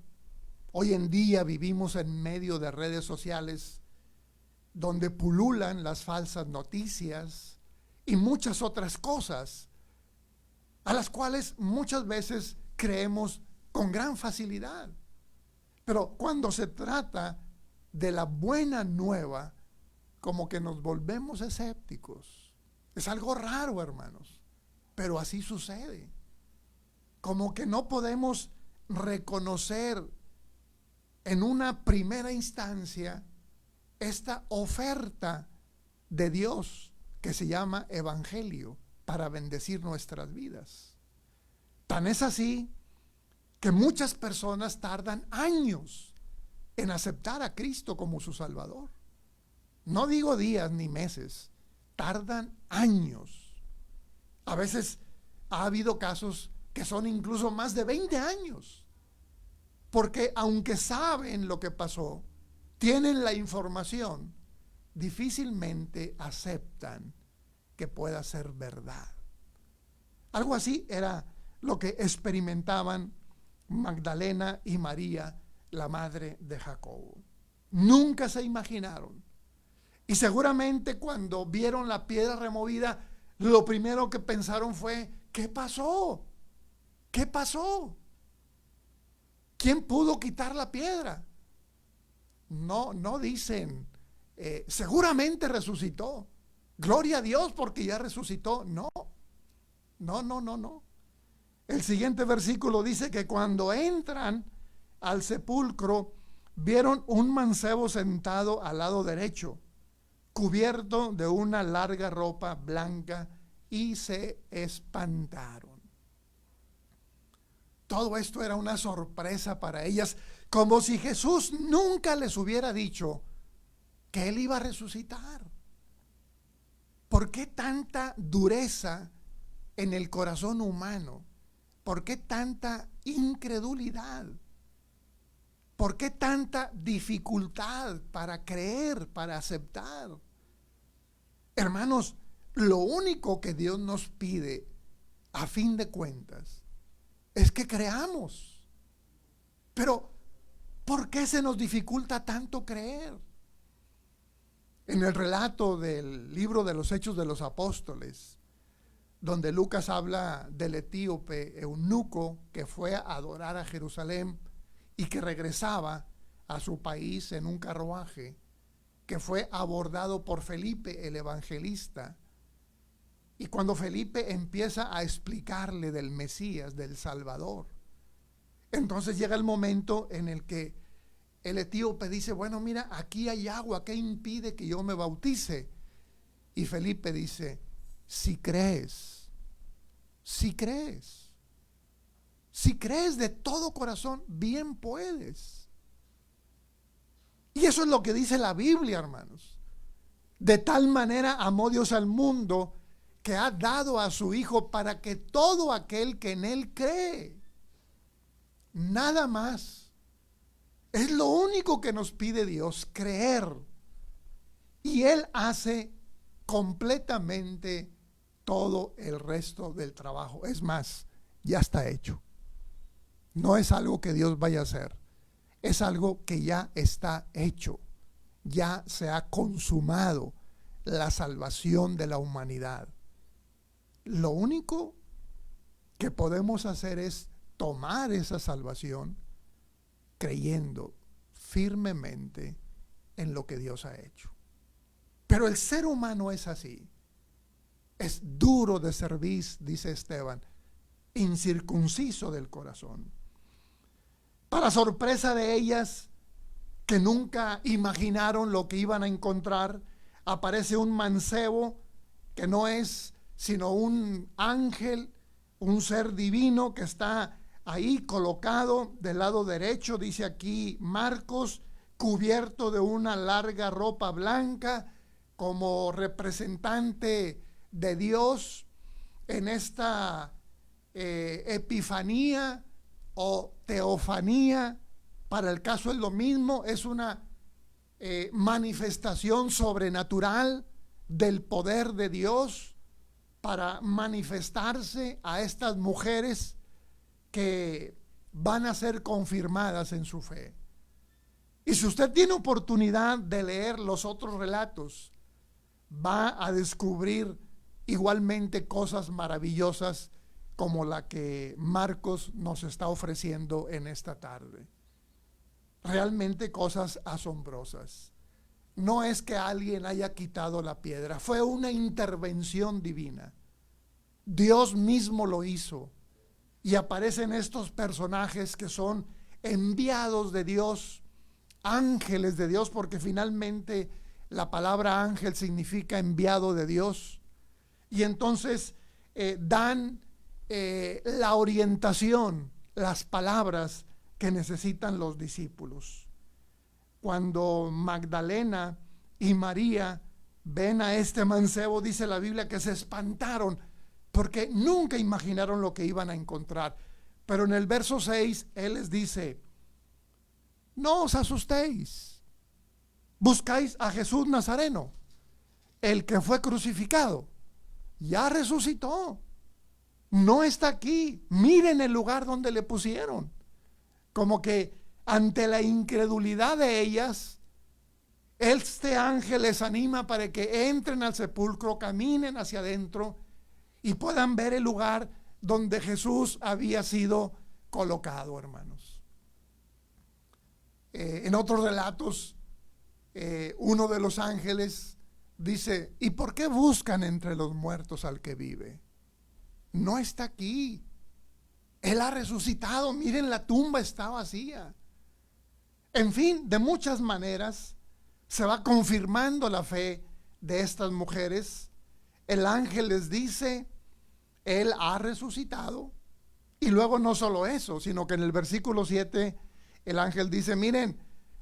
Hoy en día vivimos en medio de redes sociales donde pululan las falsas noticias y muchas otras cosas a las cuales muchas veces creemos con gran facilidad. Pero cuando se trata de la buena nueva, como que nos volvemos escépticos. Es algo raro, hermanos, pero así sucede. Como que no podemos reconocer en una primera instancia esta oferta de Dios que se llama evangelio para bendecir nuestras vidas. Tan es así que muchas personas tardan años en aceptar a Cristo como su Salvador. No digo días ni meses, tardan años. A veces ha habido casos que son incluso más de 20 años, porque aunque saben lo que pasó, tienen la información, difícilmente aceptan que pueda ser verdad. Algo así era lo que experimentaban Magdalena y María, la madre de Jacobo. Nunca se imaginaron. Y seguramente cuando vieron la piedra removida, lo primero que pensaron fue: ¿qué pasó? ¿Qué pasó? ¿Quién pudo quitar la piedra? No dicen, seguramente resucitó. Gloria a Dios porque ya resucitó. No. El siguiente versículo dice que cuando entran al sepulcro, vieron un mancebo sentado al lado derecho, cubierto de una larga ropa blanca, y se espantaron. Todo esto era una sorpresa para ellas, como si Jesús nunca les hubiera dicho que Él iba a resucitar. ¿Por qué tanta dureza en el corazón humano? ¿Por qué tanta incredulidad? ¿Por qué tanta dificultad para creer, para aceptar? Hermanos, lo único que Dios nos pide, a fin de cuentas, es que creamos. Pero, ¿por qué se nos dificulta tanto creer? En el relato del libro de los Hechos de los Apóstoles, donde Lucas habla del etíope eunuco que fue a adorar a Jerusalén y que regresaba a su país en un carruaje, que fue abordado por Felipe el evangelista. Y cuando Felipe empieza a explicarle del Mesías, del Salvador, entonces llega el momento en el que el etíope dice, bueno, mira, aquí hay agua, ¿qué impide que yo me bautice? Y Felipe dice, si crees, si crees, si crees de todo corazón, bien puedes. Y eso es lo que dice la Biblia, hermanos. De tal manera amó Dios al mundo que ha dado a su Hijo para que todo aquel que en Él cree, nada más. Es lo único que nos pide Dios, creer. Y Él hace completamente todo el resto del trabajo. Es más, ya está hecho. No es algo que Dios vaya a hacer. Es algo que ya está hecho. Ya se ha consumado la salvación de la humanidad. Lo único que podemos hacer es tomar esa salvación creyendo firmemente en lo que Dios ha hecho. Pero el ser humano es así. Es duro de cerviz, dice Esteban, incircunciso del corazón. Para sorpresa de ellas, que nunca imaginaron lo que iban a encontrar, aparece un mancebo que no es sino un ángel, un ser divino que está ahí colocado del lado derecho, dice aquí Marcos, cubierto de una larga ropa blanca, como representante de Dios en esta epifanía o teofanía. Para el caso es lo mismo, es una manifestación sobrenatural del poder de Dios para manifestarse a estas mujeres que van a ser confirmadas en su fe. Y si usted tiene oportunidad de leer los otros relatos, va a descubrir igualmente cosas maravillosas como la que Marcos nos está ofreciendo en esta tarde. Realmente cosas asombrosas. No es que alguien haya quitado la piedra, fue una intervención divina. Dios mismo lo hizo. Y aparecen estos personajes que son enviados de Dios, ángeles de Dios, porque finalmente la palabra ángel significa enviado de Dios. Y entonces dan la orientación, las palabras que necesitan los discípulos. Cuando Magdalena y María ven a este mancebo, dice la Biblia que se espantaron porque nunca imaginaron lo que iban a encontrar. Pero en el verso 6 él les dice, no os asustéis, buscáis a Jesús Nazareno, el que fue crucificado, ya resucitó, no está aquí, miren el lugar donde le pusieron. Como que ante la incredulidad de ellas, este ángel les anima para que entren al sepulcro, caminen hacia adentro y puedan ver el lugar donde Jesús había sido colocado, hermanos. En otros relatos, uno de los ángeles dice, ¿y por qué buscan entre los muertos al que vive? No está aquí. Él ha resucitado, miren, la tumba está vacía. En fin, de muchas maneras se va confirmando la fe de estas mujeres. El ángel les dice, Él ha resucitado. Y luego no solo eso, sino que en el versículo 7 el ángel dice, miren,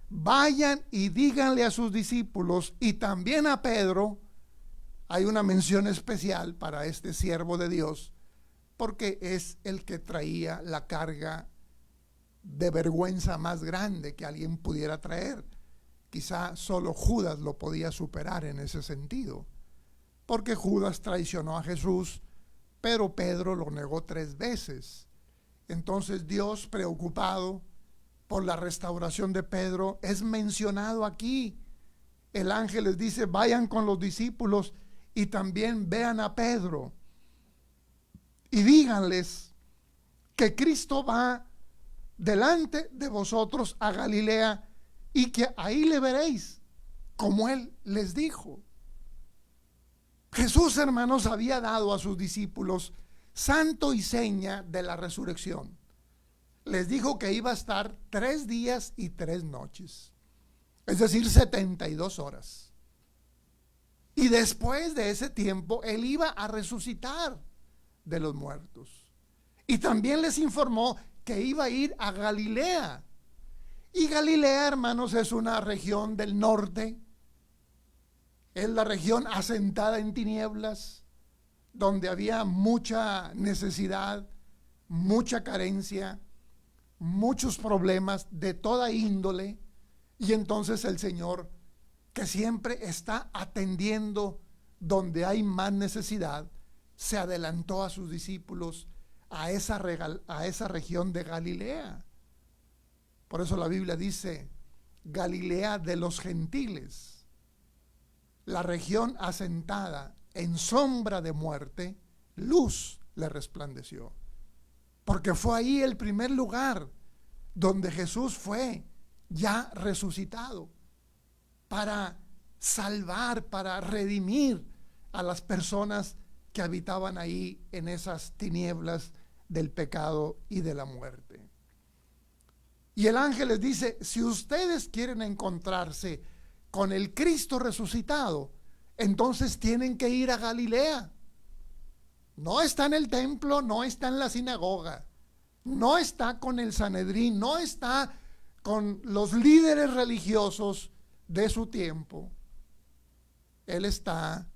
vayan y díganle a sus discípulos y también a Pedro. Hay una mención especial para este siervo de Dios, porque es el que traía la carga de vergüenza más grande que alguien pudiera traer. Quizá solo Judas lo podía superar en ese sentido, porque Judas traicionó a Jesús, pero Pedro lo negó 3 veces. Entonces Dios, preocupado por la restauración de Pedro, es mencionado aquí. El ángel les dice: vayan con los discípulos y también vean a Pedro y díganles que Cristo va delante de vosotros a Galilea y que ahí le veréis, como Él les dijo. Jesús, hermanos, había dado a sus discípulos santo y seña de la resurrección. Les dijo que iba a estar 3 días y 3 noches, es decir, 72 horas. Y después de ese tiempo, Él iba a resucitar de los muertos. Y también les informó que iba a ir a Galilea. Y Galilea, hermanos, es una región del norte. Es la región asentada en tinieblas, donde había mucha necesidad, mucha carencia, muchos problemas de toda índole. Y entonces el Señor, que siempre está atendiendo donde hay más necesidad, se adelantó a sus discípulos a esa región de Galilea. Por eso la Biblia dice Galilea de los gentiles, la región asentada en sombra de muerte, luz le resplandeció. Porque fue ahí el primer lugar donde Jesús fue ya resucitado para salvar, para redimir a las personas que habitaban ahí en esas tinieblas del pecado y de la muerte. Y el ángel les dice: si ustedes quieren encontrarse con el Cristo resucitado, entonces tienen que ir a Galilea. No está en el templo, no está en la sinagoga, no está con el Sanedrín, no está con los líderes religiosos de su tiempo. Él está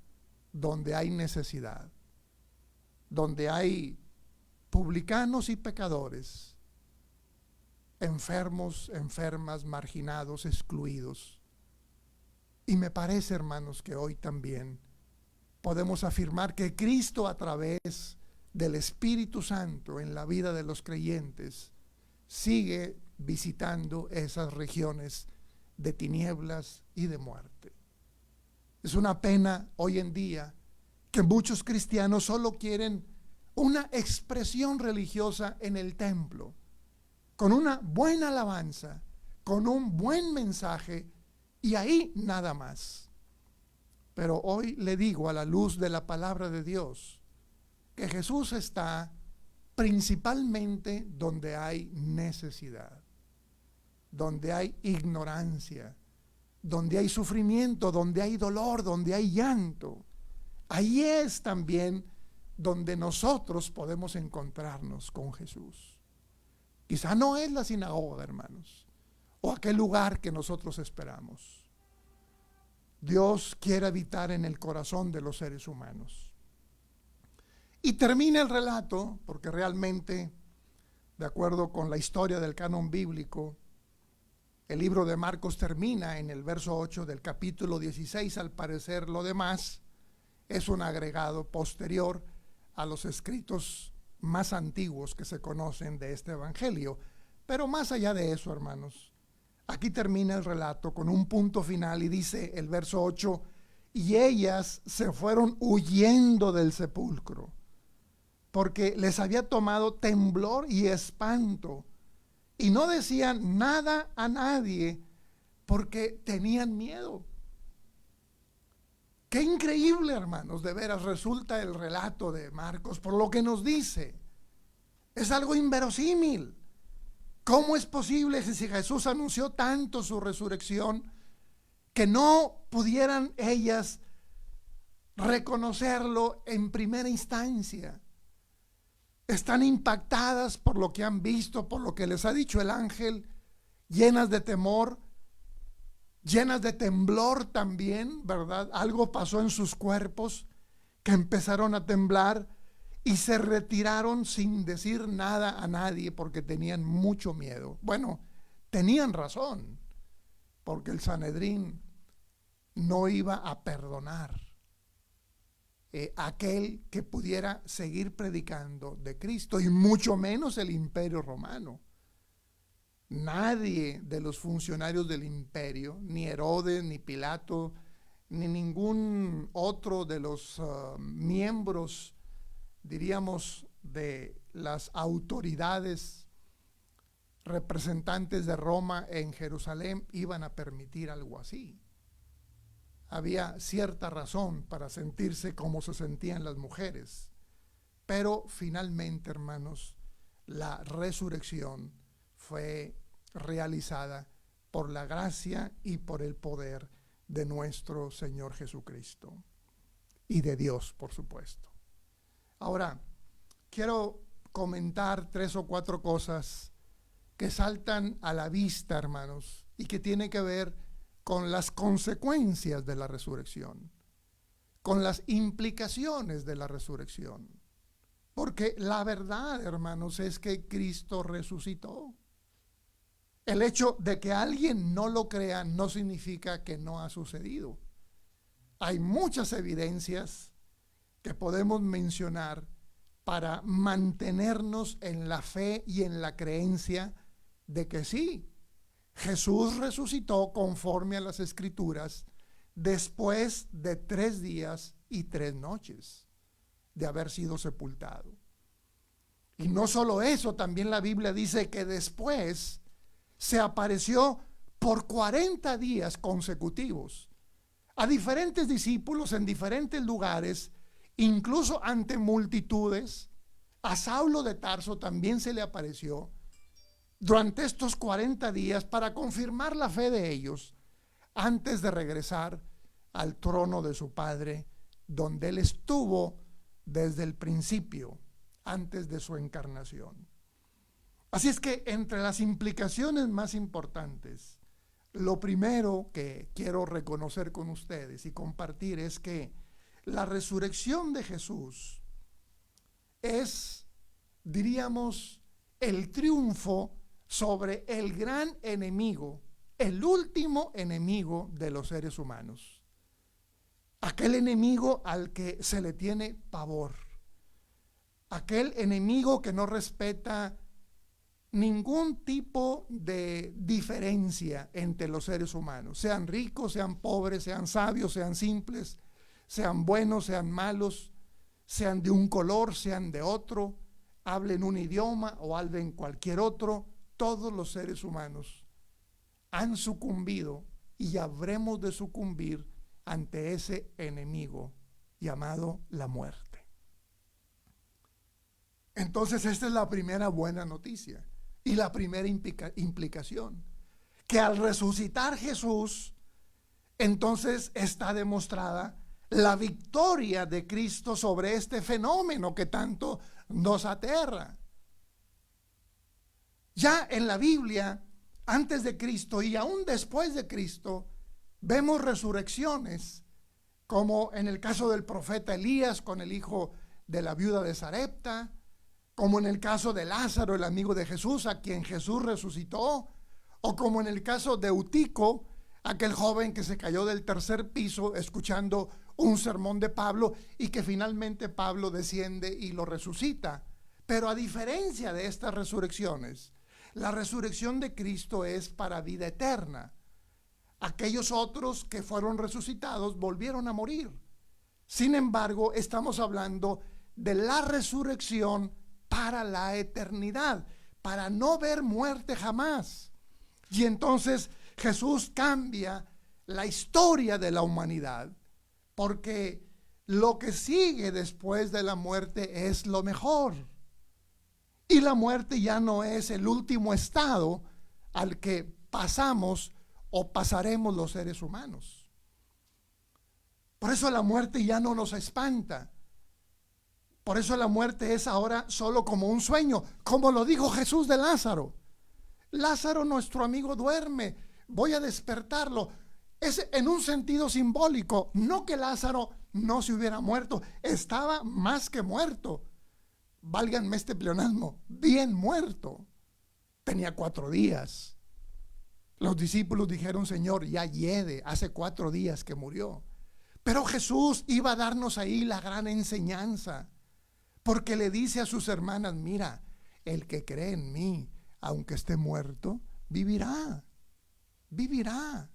donde hay necesidad, donde hay publicanos y pecadores, enfermos, enfermas, marginados, excluidos. Y me parece, hermanos, que hoy también podemos afirmar que Cristo, a través del Espíritu Santo en la vida de los creyentes, sigue visitando esas regiones de tinieblas y de muerte. Es una pena hoy en día que muchos cristianos solo quieren una expresión religiosa en el templo, con una buena alabanza, con un buen mensaje, y ahí nada más. Pero hoy le digo, a la luz de la palabra de Dios, que Jesús está principalmente donde hay necesidad, donde hay ignorancia, donde hay sufrimiento, donde hay dolor, donde hay llanto. Ahí es también donde nosotros podemos encontrarnos con Jesús. Quizá no es la sinagoga, hermanos, o aquel lugar que nosotros esperamos. Dios quiere habitar en el corazón de los seres humanos. Y termina el relato, porque realmente, de acuerdo con la historia del canon bíblico, el libro de Marcos termina en el verso 8 del capítulo 16. Al parecer, lo demás es un agregado posterior a los escritos más antiguos que se conocen de este evangelio. Pero más allá de eso, hermanos, aquí termina el relato con un punto final y dice el verso 8: y ellas se fueron huyendo del sepulcro, porque les había tomado temblor y espanto, y no decían nada a nadie porque tenían miedo. Qué increíble, hermanos, de veras resulta el relato de Marcos por lo que nos dice. Es algo inverosímil. ¿Cómo es posible que si Jesús anunció tanto su resurrección, que no pudieran ellas reconocerlo en primera instancia? Están impactadas por lo que han visto, por lo que les ha dicho el ángel, llenas de temor, llenas de temblor también, ¿verdad? Algo pasó en sus cuerpos que empezaron a temblar, y se retiraron sin decir nada a nadie porque tenían mucho miedo. Bueno, tenían razón, porque el Sanedrín no iba a perdonar aquel que pudiera seguir predicando de Cristo, y mucho menos el Imperio Romano. Nadie de los funcionarios del imperio, ni Herodes, ni Pilato, ni ningún otro de los miembros, diríamos, de las autoridades representantes de Roma en Jerusalén iban a permitir algo así. Había cierta razón para sentirse como se sentían las mujeres, pero finalmente, hermanos, la resurrección fue realizada por la gracia y por el poder de nuestro Señor Jesucristo y de Dios, por supuesto. Ahora, quiero comentar 3 o 4 cosas que saltan a la vista, hermanos, y que tienen que ver con las consecuencias de la resurrección, con las implicaciones de la resurrección. Porque la verdad, hermanos, es que Cristo resucitó. El hecho de que alguien no lo crea no significa que no ha sucedido. Hay muchas evidencias que podemos mencionar para mantenernos en la fe y en la creencia de que sí, Jesús resucitó conforme a las Escrituras después de 3 días y 3 noches de haber sido sepultado. Y no solo eso, también la Biblia dice que después se apareció por 40 días consecutivos a diferentes discípulos en diferentes lugares, incluso ante multitudes. A Saulo de Tarso también se le apareció durante estos 40 días para confirmar la fe de ellos antes de regresar al trono de su Padre, donde él estuvo desde el principio, antes de su encarnación. Así es que entre las implicaciones más importantes, lo primero que quiero reconocer con ustedes y compartir es que la resurrección de Jesús es, diríamos, el triunfo sobre el gran enemigo, el último enemigo de los seres humanos. Aquel enemigo al que se le tiene pavor. Aquel enemigo que no respeta ningún tipo de diferencia entre los seres humanos, sean ricos, sean pobres, sean sabios, sean simples, sean buenos, sean malos, sean de un color, sean de otro, hablen un idioma o hablen cualquier otro. Todos los seres humanos han sucumbido y habremos de sucumbir ante ese enemigo llamado la muerte. Entonces esta es la primera buena noticia y la primera implicación, que al resucitar Jesús, entonces está demostrada la victoria de Cristo sobre este fenómeno que tanto nos aterra. Ya en la Biblia, antes de Cristo y aún después de Cristo, vemos resurrecciones, como en el caso del profeta Elías con el hijo de la viuda de Sarepta, como en el caso de Lázaro, el amigo de Jesús, a quien Jesús resucitó, o como en el caso de Eutico, aquel joven que se cayó del 3er piso escuchando un sermón de Pablo y que finalmente Pablo desciende y lo resucita. Pero a diferencia de estas resurrecciones, la resurrección de Cristo es para vida eterna. Aquellos otros que fueron resucitados volvieron a morir. Sin embargo, estamos hablando de la resurrección para la eternidad, para no ver muerte jamás. Y entonces Jesús cambia la historia de la humanidad, porque lo que sigue después de la muerte es lo mejor. Y la muerte ya no es el último estado al que pasamos o pasaremos los seres humanos. Por eso la muerte ya no nos espanta. Por eso la muerte es ahora solo como un sueño, como lo dijo Jesús de Lázaro. Lázaro, nuestro amigo, duerme, voy a despertarlo. Es en un sentido simbólico, no que Lázaro no se hubiera muerto, estaba más que muerto, válganme este pleonasmo, bien muerto. Tenía 4 días. Los discípulos dijeron, Señor, ya hiede, hace 4 días que murió. Pero Jesús iba a darnos ahí la gran enseñanza, porque le dice a sus hermanas, mira, el que cree en mí, aunque esté muerto, vivirá, vivirá.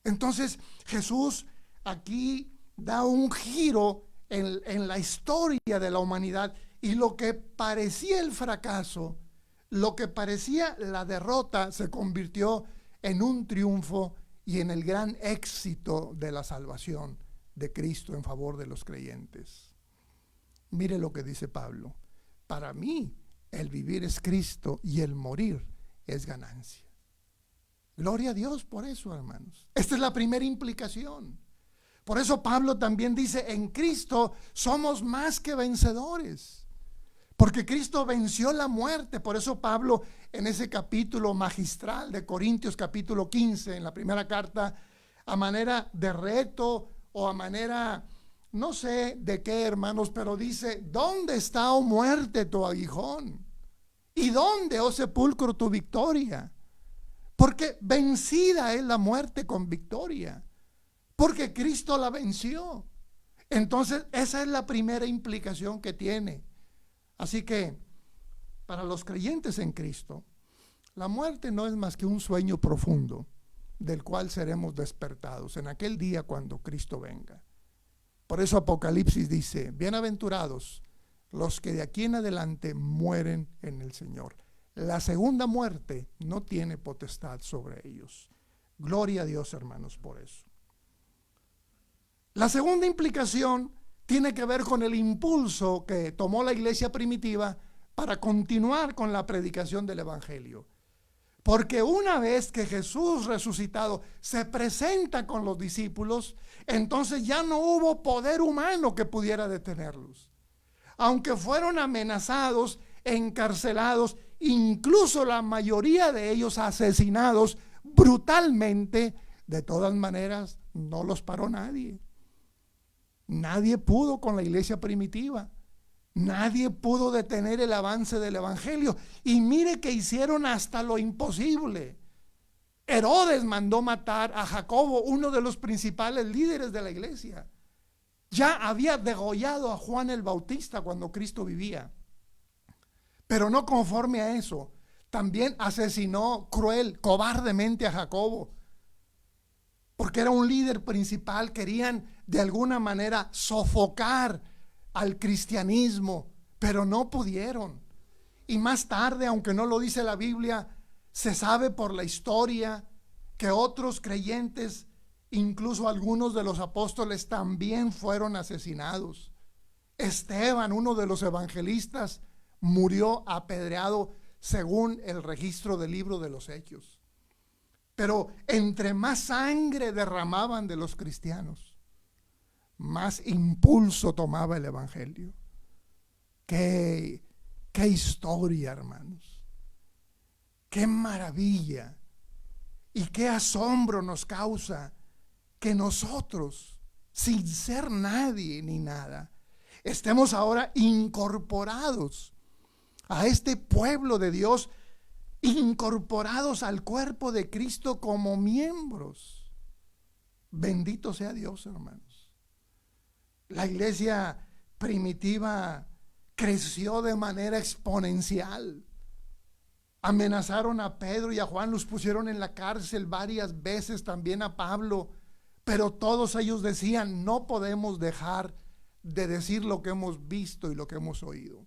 Entonces Jesús aquí da un giro en la historia de la humanidad, y lo que parecía el fracaso, lo que parecía la derrota, se convirtió en un triunfo y en el gran éxito de la salvación de Cristo en favor de los creyentes. Mire lo que dice Pablo: para mí el vivir es Cristo y el morir es ganancia. Gloria a Dios por eso, hermanos. Esta es la primera implicación. Por eso Pablo también dice, en Cristo somos más que vencedores, porque Cristo venció la muerte. Por eso Pablo, en ese capítulo magistral de Corintios capítulo 15, en la primera carta, a manera de reto o a manera, no sé de qué, hermanos, pero dice, ¿dónde está, oh muerte, tu aguijón? ¿Y dónde, oh sepulcro, tu victoria? Porque vencida es la muerte con victoria, porque Cristo la venció. Entonces esa es la primera implicación que tiene. Así que para los creyentes en Cristo, la muerte no es más que un sueño profundo del cual seremos despertados en aquel día cuando Cristo venga. Por eso Apocalipsis dice, bienaventurados los que de aquí en adelante mueren en el Señor. La segunda muerte no tiene potestad sobre ellos. Gloria a Dios, hermanos, por eso. La segunda implicación tiene que ver con el impulso que tomó la iglesia primitiva para continuar con la predicación del evangelio. Porque una vez que Jesús resucitado se presenta con los discípulos, entonces ya no hubo poder humano que pudiera detenerlos. Aunque fueron amenazados, encarcelados, incluso la mayoría de ellos asesinados brutalmente, de todas maneras no los paró nadie. Nadie pudo con la iglesia primitiva. Nadie pudo detener el avance del evangelio. Y mire que hicieron hasta lo imposible. Herodes mandó matar a Jacobo, uno de los principales líderes de la iglesia. Ya había degollado a Juan el Bautista cuando Cristo vivía. Pero no conforme a eso, también asesinó cruel, cobardemente a Jacobo, porque era un líder principal. Querían de alguna manera sofocar al cristianismo, pero no pudieron. Y más tarde, aunque no lo dice la Biblia, se sabe por la historia que otros creyentes, incluso algunos de los apóstoles, también fueron asesinados. Esteban, uno de los evangelistas, murió apedreado según el registro del libro de los Hechos. Pero entre más sangre derramaban de los cristianos, más impulso tomaba el evangelio. Qué historia, hermanos. Qué maravilla y qué asombro nos causa que nosotros, sin ser nadie ni nada, estemos ahora incorporados a este pueblo de Dios, incorporados al cuerpo de Cristo como miembros. Bendito sea Dios, hermanos. La iglesia primitiva creció de manera exponencial. Amenazaron a Pedro y a Juan, los pusieron en la cárcel varias veces, también a Pablo, pero todos ellos decían, no podemos dejar de decir lo que hemos visto y lo que hemos oído.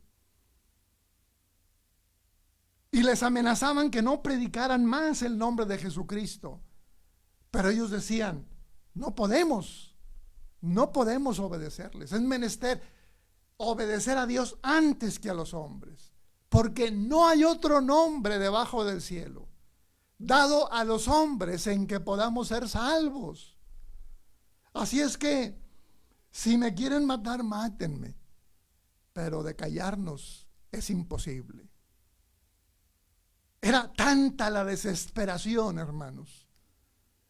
Y les amenazaban que no predicaran más el nombre de Jesucristo. Pero ellos decían, no podemos obedecerles. Es menester obedecer a Dios antes que a los hombres, porque no hay otro nombre debajo del cielo dado a los hombres en que podamos ser salvos. Así es que, si me quieren matar, mátenme, pero de callarnos es imposible. Era tanta la desesperación, hermanos,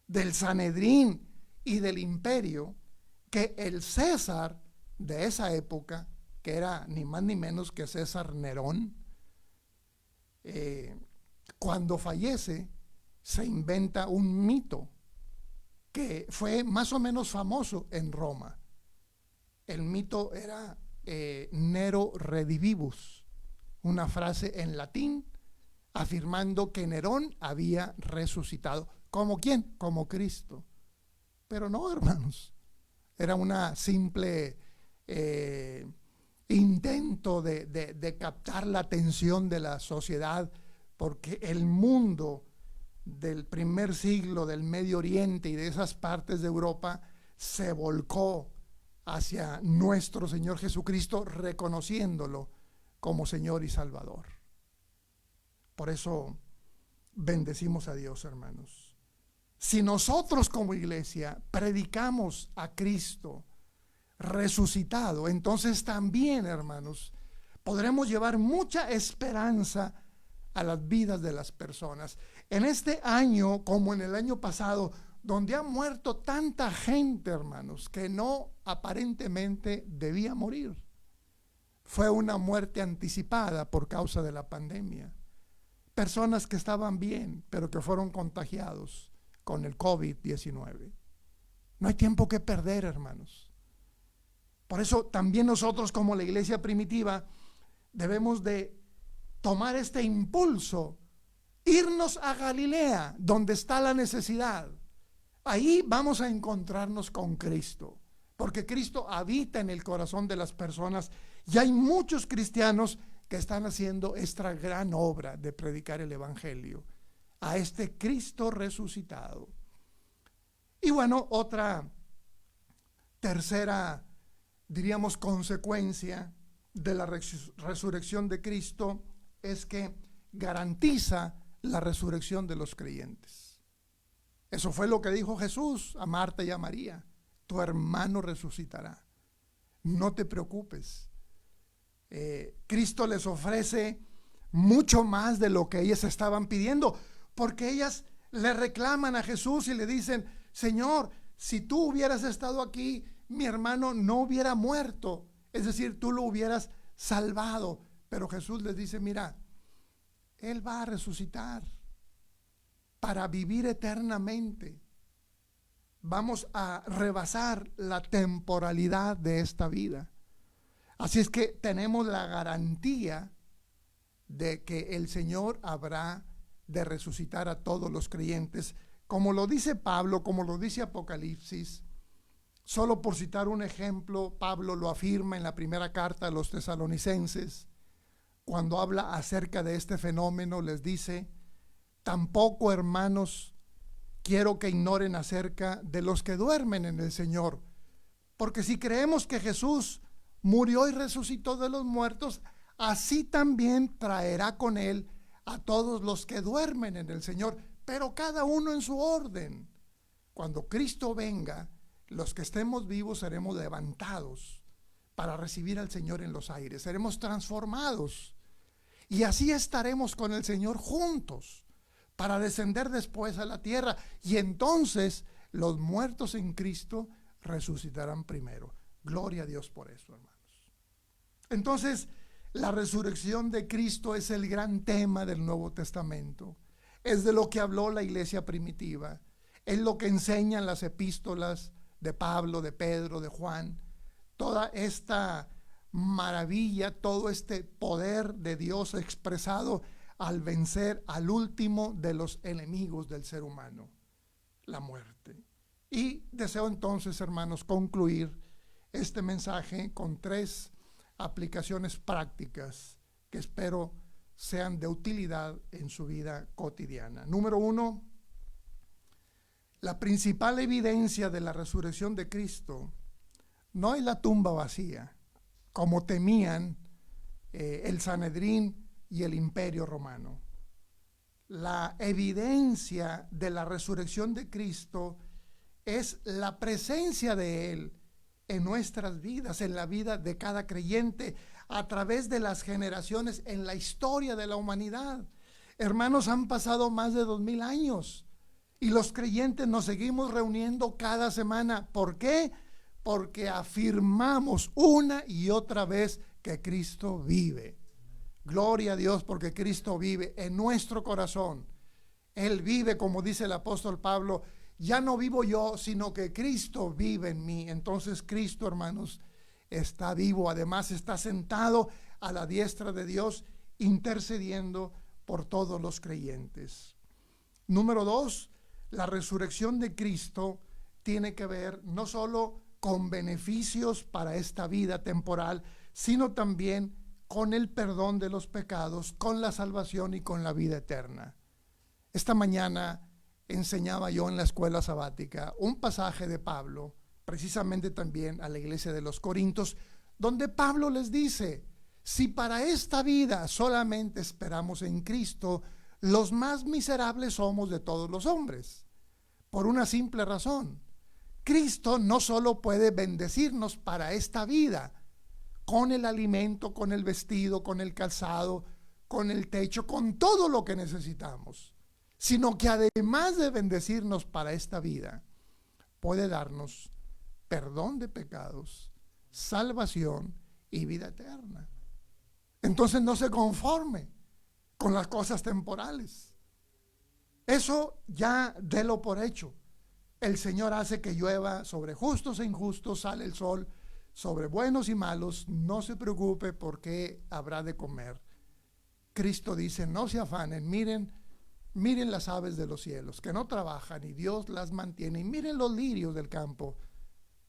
del Sanedrín y del imperio, que el César de esa época que era ni más ni menos que César Nerón, cuando fallece, se inventa un mito que fue más o menos famoso en Roma. El mito era Nero redivivus, una frase en latín afirmando que Nerón había resucitado. ¿Como quién? Como Cristo. Pero no, hermanos, era una simple intento de captar la atención de la sociedad, porque el mundo del primer siglo del Medio Oriente y de esas partes de Europa se volcó hacia nuestro Señor Jesucristo, reconociéndolo como Señor y Salvador. Por eso bendecimos a Dios, hermanos. Si nosotros como iglesia predicamos a Cristo resucitado, entonces también, hermanos, podremos llevar mucha esperanza a las vidas de las personas. En este año, como en el año pasado, donde ha muerto tanta gente, hermanos, que no aparentemente debía morir, fue una muerte anticipada por causa de la pandemia. Personas que estaban bien, pero que fueron contagiados con el COVID-19. No hay tiempo que perder, hermanos. Por eso también nosotros como la iglesia primitiva debemos de tomar este impulso, irnos a Galilea, donde está la necesidad. Ahí vamos a encontrarnos con Cristo, porque Cristo habita en el corazón de las personas y hay muchos cristianos que están haciendo esta gran obra de predicar el evangelio a este Cristo resucitado. Y bueno, otra tercera, diríamos, consecuencia de la resurrección de Cristo es que garantiza la resurrección de los creyentes. Eso fue lo que dijo Jesús a Marta y a María: tu hermano resucitará, no te preocupes. Cristo les ofrece mucho más de lo que ellas estaban pidiendo, porque ellas le reclaman a Jesús y le dicen: Señor, si tú hubieras estado aquí, mi hermano no hubiera muerto, es decir, tú lo hubieras salvado. Pero Jesús les dice: mira, Él va a resucitar para vivir eternamente. Vamos a rebasar la temporalidad de esta vida. Así es que tenemos la garantía de que el Señor habrá de resucitar a todos los creyentes, como lo dice Pablo, como lo dice Apocalipsis. Solo por citar un ejemplo, Pablo lo afirma en la primera carta a los tesalonicenses. Cuando habla acerca de este fenómeno, les dice: tampoco, hermanos, quiero que ignoren acerca de los que duermen en el Señor, porque si creemos que Jesús murió y resucitó de los muertos, así también traerá con Él a todos los que duermen en el Señor, pero cada uno en su orden. Cuando Cristo venga, los que estemos vivos seremos levantados para recibir al Señor en los aires, seremos transformados y así estaremos con el Señor juntos para descender después a la tierra, y entonces los muertos en Cristo resucitarán primero. Gloria a Dios por eso, hermanos. Entonces, la resurrección de Cristo es el gran tema del Nuevo Testamento. Es de lo que habló la iglesia primitiva. Es lo que enseñan las epístolas de Pablo, de Pedro, de Juan. Toda esta maravilla, todo este poder de Dios expresado al vencer al último de los enemigos del ser humano, la muerte. Y deseo entonces, hermanos, concluir este mensaje con 3 aplicaciones prácticas que espero sean de utilidad en su vida cotidiana. Número 1, la principal evidencia de la resurrección de Cristo no es la tumba vacía, como temían el Sanedrín y el Imperio Romano. La evidencia de la resurrección de Cristo es la presencia de Él en nuestras vidas, en la vida de cada creyente, a través de las generaciones en la historia de la humanidad. Hermanos, han pasado más de 2000 años y los creyentes nos seguimos reuniendo cada semana. ¿Por qué? Porque afirmamos una y otra vez que Cristo vive. Gloria a Dios porque Cristo vive en nuestro corazón. Él vive, como dice el apóstol Pablo, ya no vivo yo, sino que Cristo vive en mí. Entonces Cristo, hermanos, está vivo. Además está sentado a la diestra de Dios, intercediendo por todos los creyentes. Número 2, la resurrección de Cristo tiene que ver no solo con beneficios para esta vida temporal, sino también con el perdón de los pecados, con la salvación y con la vida eterna. Esta mañana enseñaba yo en la escuela sabática un pasaje de Pablo, precisamente también a la iglesia de los Corintios, donde Pablo les dice: si para esta vida solamente esperamos en Cristo, los más miserables somos de todos los hombres. Por una simple razón: Cristo no solo puede bendecirnos para esta vida, con el alimento, con el vestido, con el calzado, con el techo, con todo lo que necesitamos, sino que además de bendecirnos para esta vida, puede darnos perdón de pecados, salvación y vida eterna. Entonces no se conforme con las cosas temporales. Eso ya délo por hecho. El Señor hace que llueva sobre justos e injustos, sale el sol sobre buenos y malos. No se preocupe porque habrá de comer. Cristo dice: no se afanen, miren las aves de los cielos, que no trabajan y Dios las mantiene. Y miren los lirios del campo,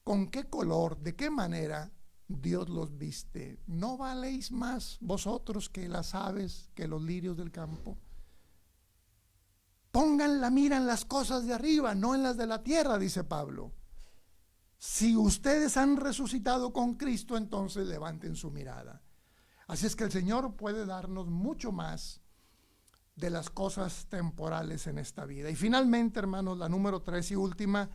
con qué color, de qué manera Dios los viste. ¿No valéis más vosotros que las aves, que los lirios del campo? Pongan la mira en las cosas de arriba, no en las de la tierra, dice Pablo. Si ustedes han resucitado con Cristo, entonces levanten su mirada. Así es que el Señor puede darnos mucho más de las cosas temporales en esta vida. Y finalmente, hermanos, la número 3 y última: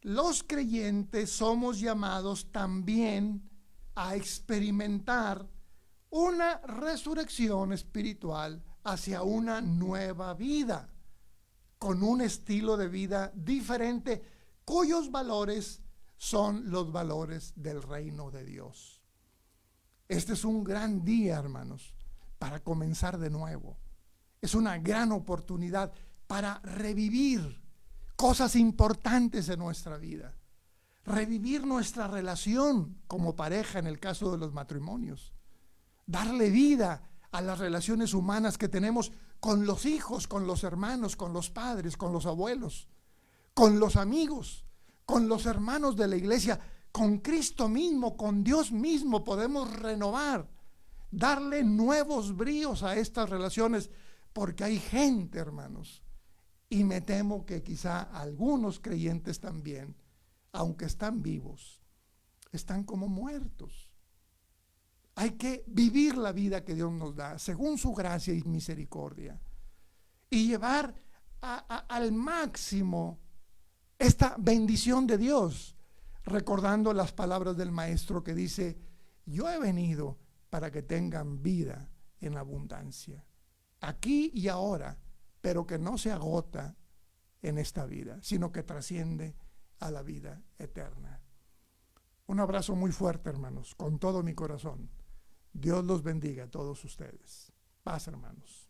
los creyentes somos llamados también a experimentar una resurrección espiritual hacia una nueva vida, con un estilo de vida diferente, cuyos valores son los valores del reino de Dios. Este es un gran día, hermanos, para comenzar de nuevo. Es una gran oportunidad para revivir cosas importantes en nuestra vida. Revivir nuestra relación como pareja en el caso de los matrimonios. Darle vida a las relaciones humanas que tenemos con los hijos, con los hermanos, con los padres, con los abuelos, con los amigos, con los hermanos de la iglesia, con Cristo mismo, con Dios mismo. Podemos renovar, darle nuevos bríos a estas relaciones, porque hay gente, hermanos, y me temo que quizá algunos creyentes también, aunque están vivos, están como muertos. Hay que vivir la vida que Dios nos da según su gracia y misericordia y llevar al máximo esta bendición de Dios, recordando las palabras del Maestro que dice: yo he venido para que tengan vida en abundancia, aquí y ahora, pero que no se agota en esta vida, sino que trasciende a la vida eterna. Un abrazo muy fuerte, hermanos, con todo mi corazón. Dios los bendiga a todos ustedes. Paz, hermanos.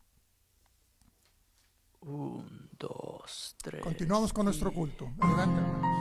1, 2, 3. Continuamos con nuestro culto. Adelante, hermanos.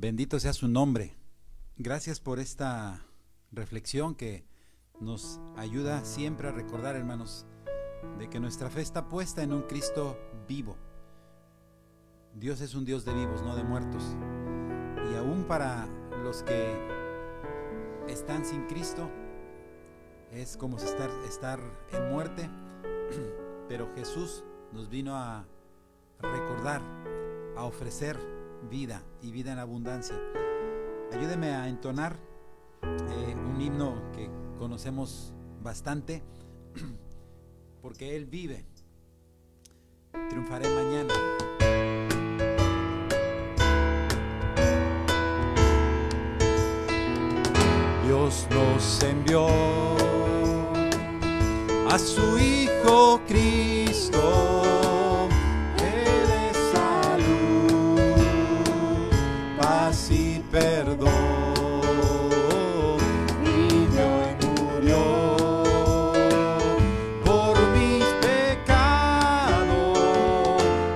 Bendito sea su nombre. Gracias por esta reflexión que nos ayuda siempre a recordar, hermanos, de que nuestra fe está puesta en un Cristo vivo. Dios es un Dios de vivos, no de muertos. Y aún para los que están sin Cristo, es como estar en muerte, pero Jesús nos vino a recordar, a ofrecer vida y vida en abundancia. Ayúdeme a entonar un himno que conocemos bastante, porque Él vive. Triunfaré mañana. Dios nos envió a su Hijo Cristo. Él es salud, paz y perdón. Vivió y murió por mis pecados.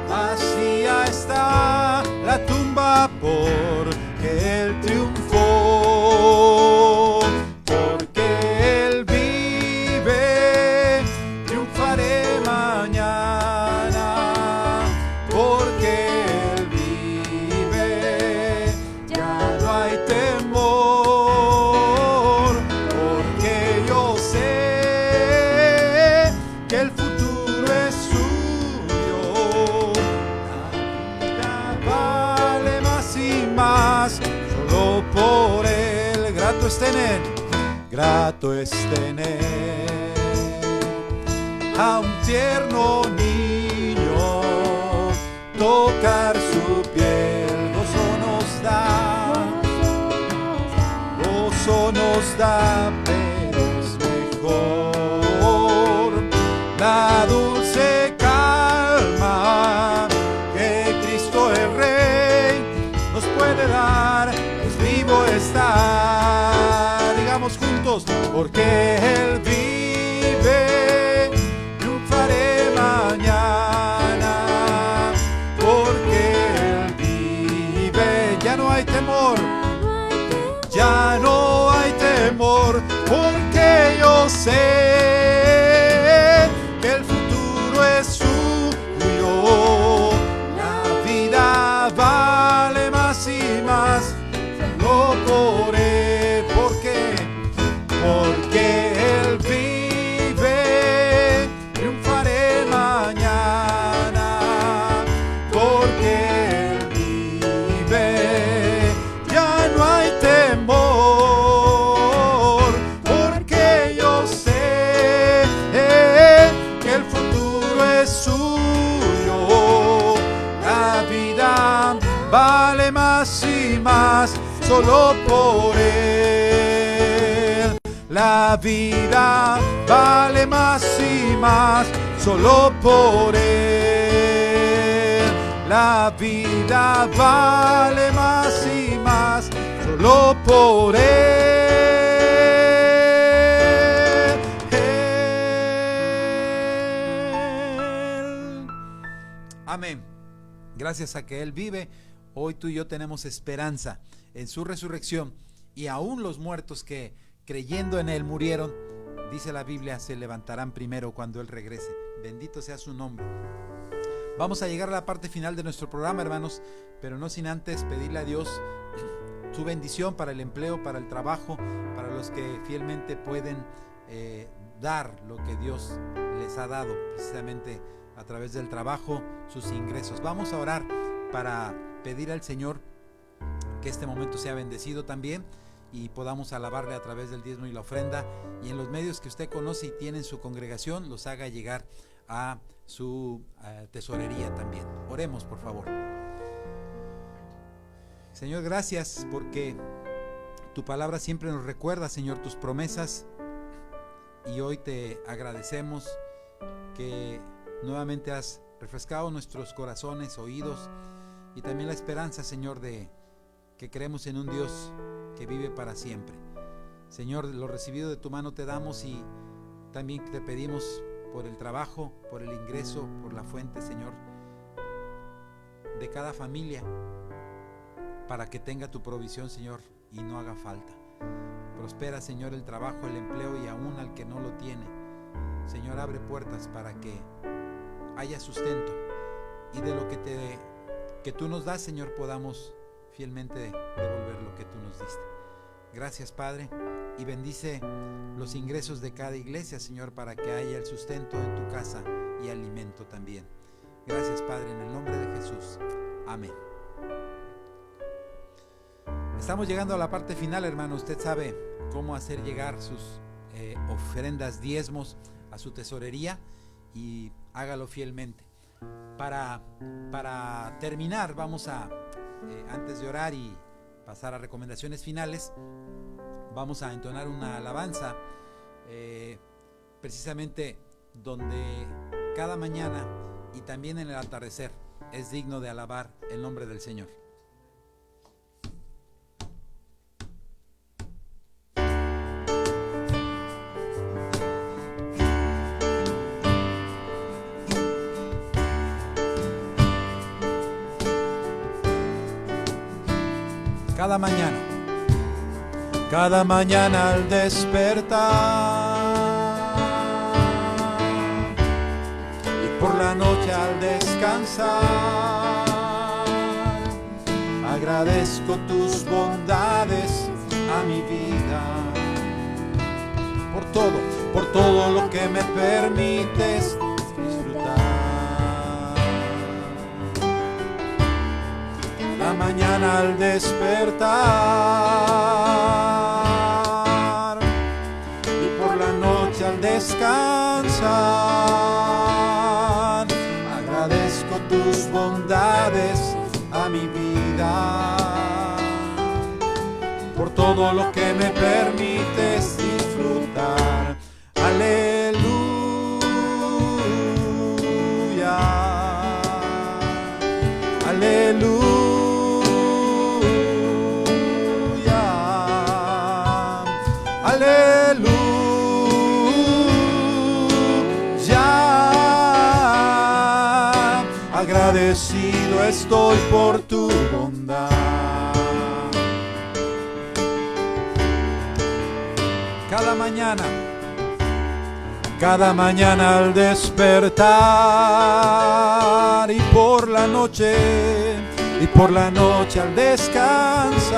Vacía está la tumba porque Él triunfó. Grato es tener a un tierno niño, tocar su piel, gozo nos da, pero es mejor la dulce calma que Cristo el Rey nos puede dar, pues vivo está. Juntos, porque Él vive, triunfaré mañana, porque Él vive, ya no hay temor, ya no hay temor, porque yo sé que el futuro es suyo, la vida vale más y más, solo por Él. Porque Él vive, triunfaré mañana. Porque Él vive, ya no hay temor. Porque yo sé que el futuro es suyo. La vida vale más y más, solo por Él. La vida vale más y más, solo por Él. La vida vale más y más, solo por Él. Amén. Gracias a que Él vive, hoy tú y yo tenemos esperanza en su resurrección, y aún los muertos que creyendo en Él murieron, dice la Biblia, se levantarán primero cuando Él regrese. Bendito sea su nombre. Vamos a llegar a la parte final de nuestro programa, hermanos, pero no sin antes pedirle a Dios su bendición para el empleo, para el trabajo, para los que fielmente pueden dar lo que Dios les ha dado, precisamente a través del trabajo, sus ingresos. Vamos a orar para pedir al Señor que este momento sea bendecido también, y podamos alabarle a través del diezmo y la ofrenda, y en los medios que usted conoce y tiene en su congregación, los haga llegar a su tesorería también. Oremos, por favor. Señor, gracias porque tu palabra siempre nos recuerda, Señor, tus promesas, y hoy te agradecemos que nuevamente has refrescado nuestros corazones, oídos, y también la esperanza, Señor, de que creemos en un Dios que vive para siempre. Señor, lo recibido de tu mano te damos, y también te pedimos por el trabajo, por el ingreso, por la fuente, Señor, de cada familia, para que tenga tu provisión, Señor, y no haga falta. Prospera, Señor, el trabajo, el empleo y aún al que no lo tiene. Señor, abre puertas para que haya sustento y de lo que tú nos das, Señor, podamos fielmente devolver lo que tú nos diste. Gracias, Padre, y bendice los ingresos de cada iglesia, Señor, para que haya el sustento en tu casa y alimento también. Gracias, Padre, en el nombre de Jesús. Amén. Estamos llegando a la parte final, hermano. Usted sabe cómo hacer llegar sus ofrendas, diezmos a su tesorería, y hágalo fielmente. Para terminar, vamos a, antes de orar y pasar a recomendaciones finales, vamos a entonar una alabanza, precisamente donde cada mañana y también en el atardecer es digno de alabar el nombre del Señor. Cada mañana al despertar y por la noche al descansar, agradezco tus bondades a mi vida, por todo lo que me permites disfrutar. La mañana al despertar y por la noche al descansar, agradezco tus bondades a mi vida, por todo lo que me permites disfrutar. Aleluya, aleluya. Agradecido estoy por tu bondad. Cada mañana al despertar y por la noche al descansar,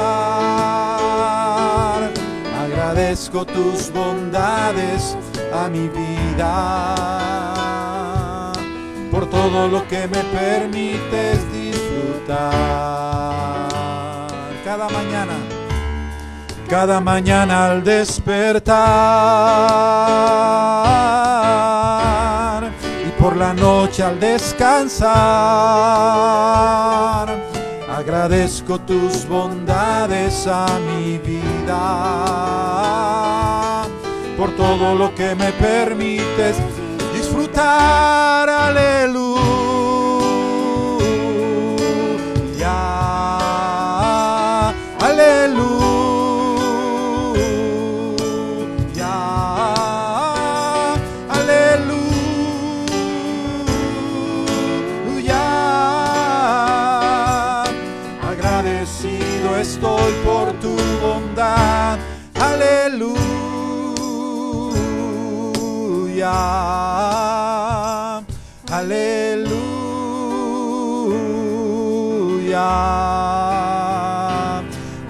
agradezco tus bondades a mi vida, por todo lo que me permites disfrutar. Cada mañana al despertar y por la noche al descansar, agradezco tus bondades a mi vida, por todo lo que me permites disfrutar. Aleluya, aleluya, aleluya. Agradecido estoy por tu bondad. Aleluya, aleluya,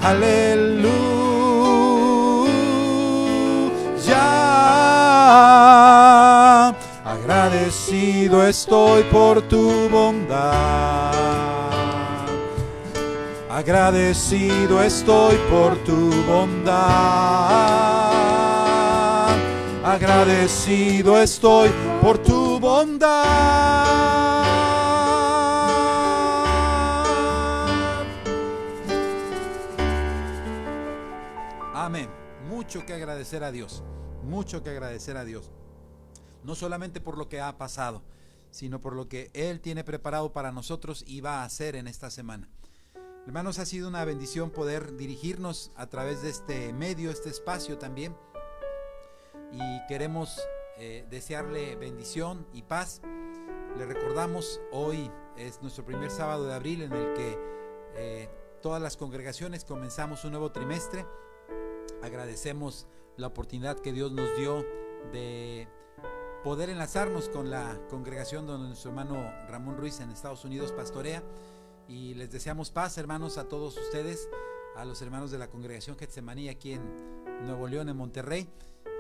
aleluya. Agradecido estoy por tu bondad. Agradecido estoy por tu bondad. Agradecido estoy por tu bondad. Amén. Mucho que agradecer a Dios. Mucho que agradecer a Dios. No solamente por lo que ha pasado, sino por lo que Él tiene preparado para nosotros y va a hacer en esta semana. Hermanos, ha sido una bendición poder dirigirnos a través de este medio, este espacio también. Y queremos desearle bendición y paz. Le recordamos, hoy es nuestro primer sábado de abril en el que todas las congregaciones comenzamos un nuevo trimestre. Agradecemos la oportunidad que Dios nos dio de poder enlazarnos con la congregación donde nuestro hermano Ramón Ruiz en Estados Unidos pastorea, y les deseamos paz, hermanos, a todos ustedes, a los hermanos de la congregación Getsemaní aquí en Nuevo León, en Monterrey.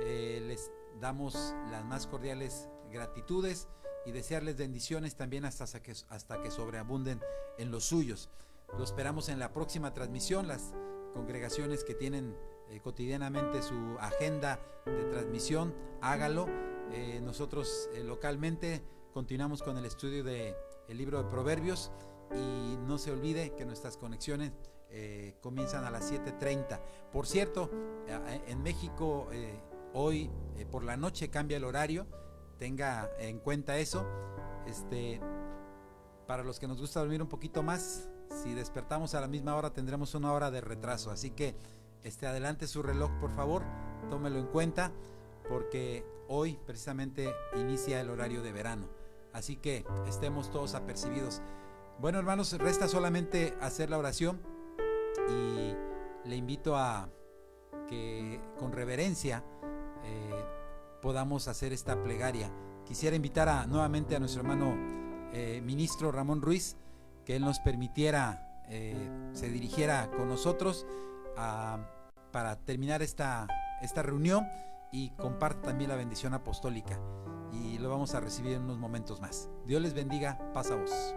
Les damos las más cordiales gratitudes y desearles bendiciones también hasta que sobreabunden en los suyos. Lo esperamos en la próxima transmisión. Las congregaciones que tienen cotidianamente su agenda de transmisión, hágalo. Nosotros localmente continuamos con el estudio del libro de Proverbios, y no se olvide que nuestras conexiones comienzan a las 7:30. Por cierto, en México hoy por la noche cambia el horario, tenga en cuenta eso. Para los que nos gusta dormir un poquito más, si despertamos a la misma hora tendremos una hora de retraso, así que adelante su reloj, por favor, tómelo en cuenta, porque hoy precisamente inicia el horario de verano, así que estemos todos apercibidos. Bueno, hermanos, resta solamente hacer la oración, y le invito a que con reverencia podamos hacer esta plegaria. Quisiera invitar nuevamente a nuestro hermano ministro Ramón Ruiz, que él nos permitiera se dirigiera con nosotros para terminar esta reunión, y comparta también la bendición apostólica, y lo vamos a recibir en unos momentos más. Dios les bendiga. Paz a vos.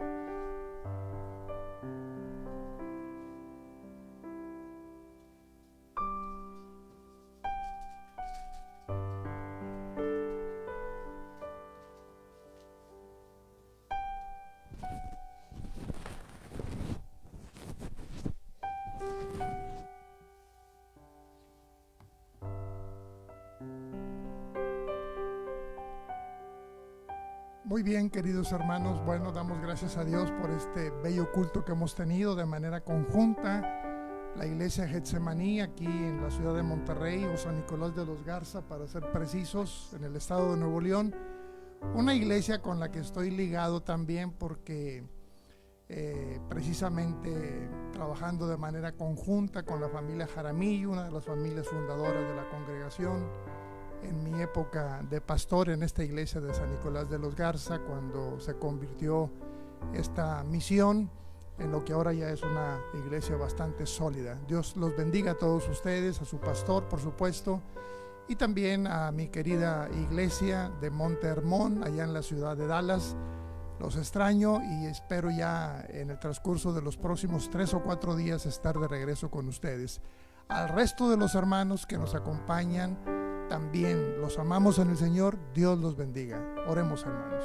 Muy bien, queridos hermanos, bueno, damos gracias a Dios por este bello culto que hemos tenido de manera conjunta. La iglesia Getsemaní aquí en la ciudad de Monterrey, o San Nicolás de los Garza para ser precisos, en el estado de Nuevo León. Una iglesia con la que estoy ligado también porque precisamente trabajando de manera conjunta con la familia Jaramillo, una de las familias fundadoras de la congregación, en mi época de pastor en esta iglesia de San Nicolás de los Garza, cuando se convirtió esta misión en lo que ahora ya es una iglesia bastante sólida. Dios los bendiga a todos ustedes, a su pastor, por supuesto, y también a mi querida iglesia de Monte Hermón, allá en la ciudad de Dallas. Los extraño y espero ya en el transcurso de los próximos 3 o 4 días estar de regreso con ustedes. Al resto de los hermanos que nos acompañan, también los amamos en el Señor. Dios los bendiga. Oremos, hermanos.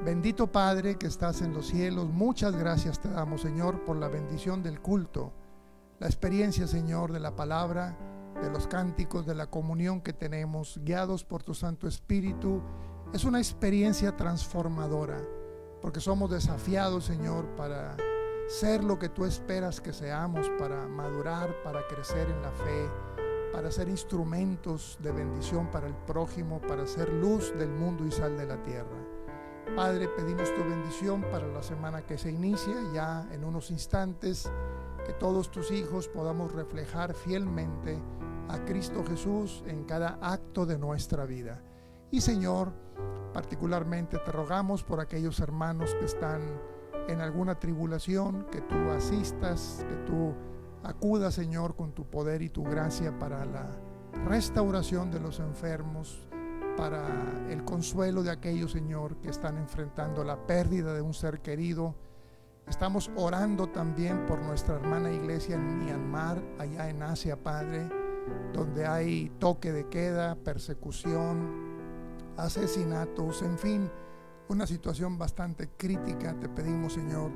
Bendito Padre que estás en los cielos, muchas gracias te damos, Señor, por la bendición del culto, la experiencia, Señor, de la palabra, de los cánticos, de la comunión que tenemos, guiados por tu Santo Espíritu. Es una experiencia transformadora, porque somos desafiados, Señor, para ser lo que tú esperas que seamos, para madurar, para crecer en la fe, para ser instrumentos de bendición para el prójimo, para ser luz del mundo y sal de la tierra. Padre, pedimos tu bendición para la semana que se inicia ya en unos instantes, que todos tus hijos podamos reflejar fielmente a Cristo Jesús en cada acto de nuestra vida. Y Señor, particularmente te rogamos por aquellos hermanos que están en alguna tribulación, que tú asistas, que tú acuda, Señor, con tu poder y tu gracia para la restauración de los enfermos, para el consuelo de aquellos, Señor, que están enfrentando la pérdida de un ser querido. Estamos orando también por nuestra hermana iglesia en Myanmar, allá en Asia, Padre, donde hay toque de queda, persecución, asesinatos, en fin, una situación bastante crítica. Te pedimos, Señor,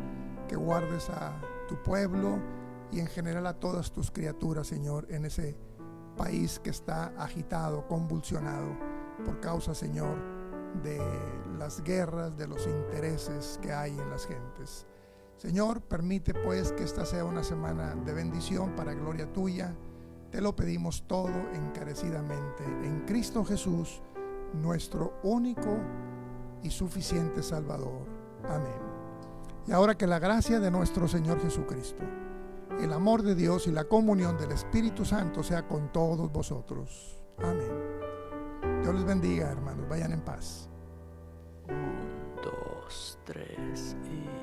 que guardes a tu pueblo y en general a todas tus criaturas, Señor, en ese país que está agitado, convulsionado por causa, Señor, de las guerras, de los intereses que hay en las gentes. Señor, permite pues que esta sea una semana de bendición para gloria tuya. Te lo pedimos todo encarecidamente en Cristo Jesús, nuestro único y suficiente Salvador. Amén. Y ahora que la gracia de nuestro Señor Jesucristo, el amor de Dios y la comunión del Espíritu Santo sea con todos vosotros. Amén. Dios les bendiga, hermanos. Vayan en paz. 1, 2, 3 y...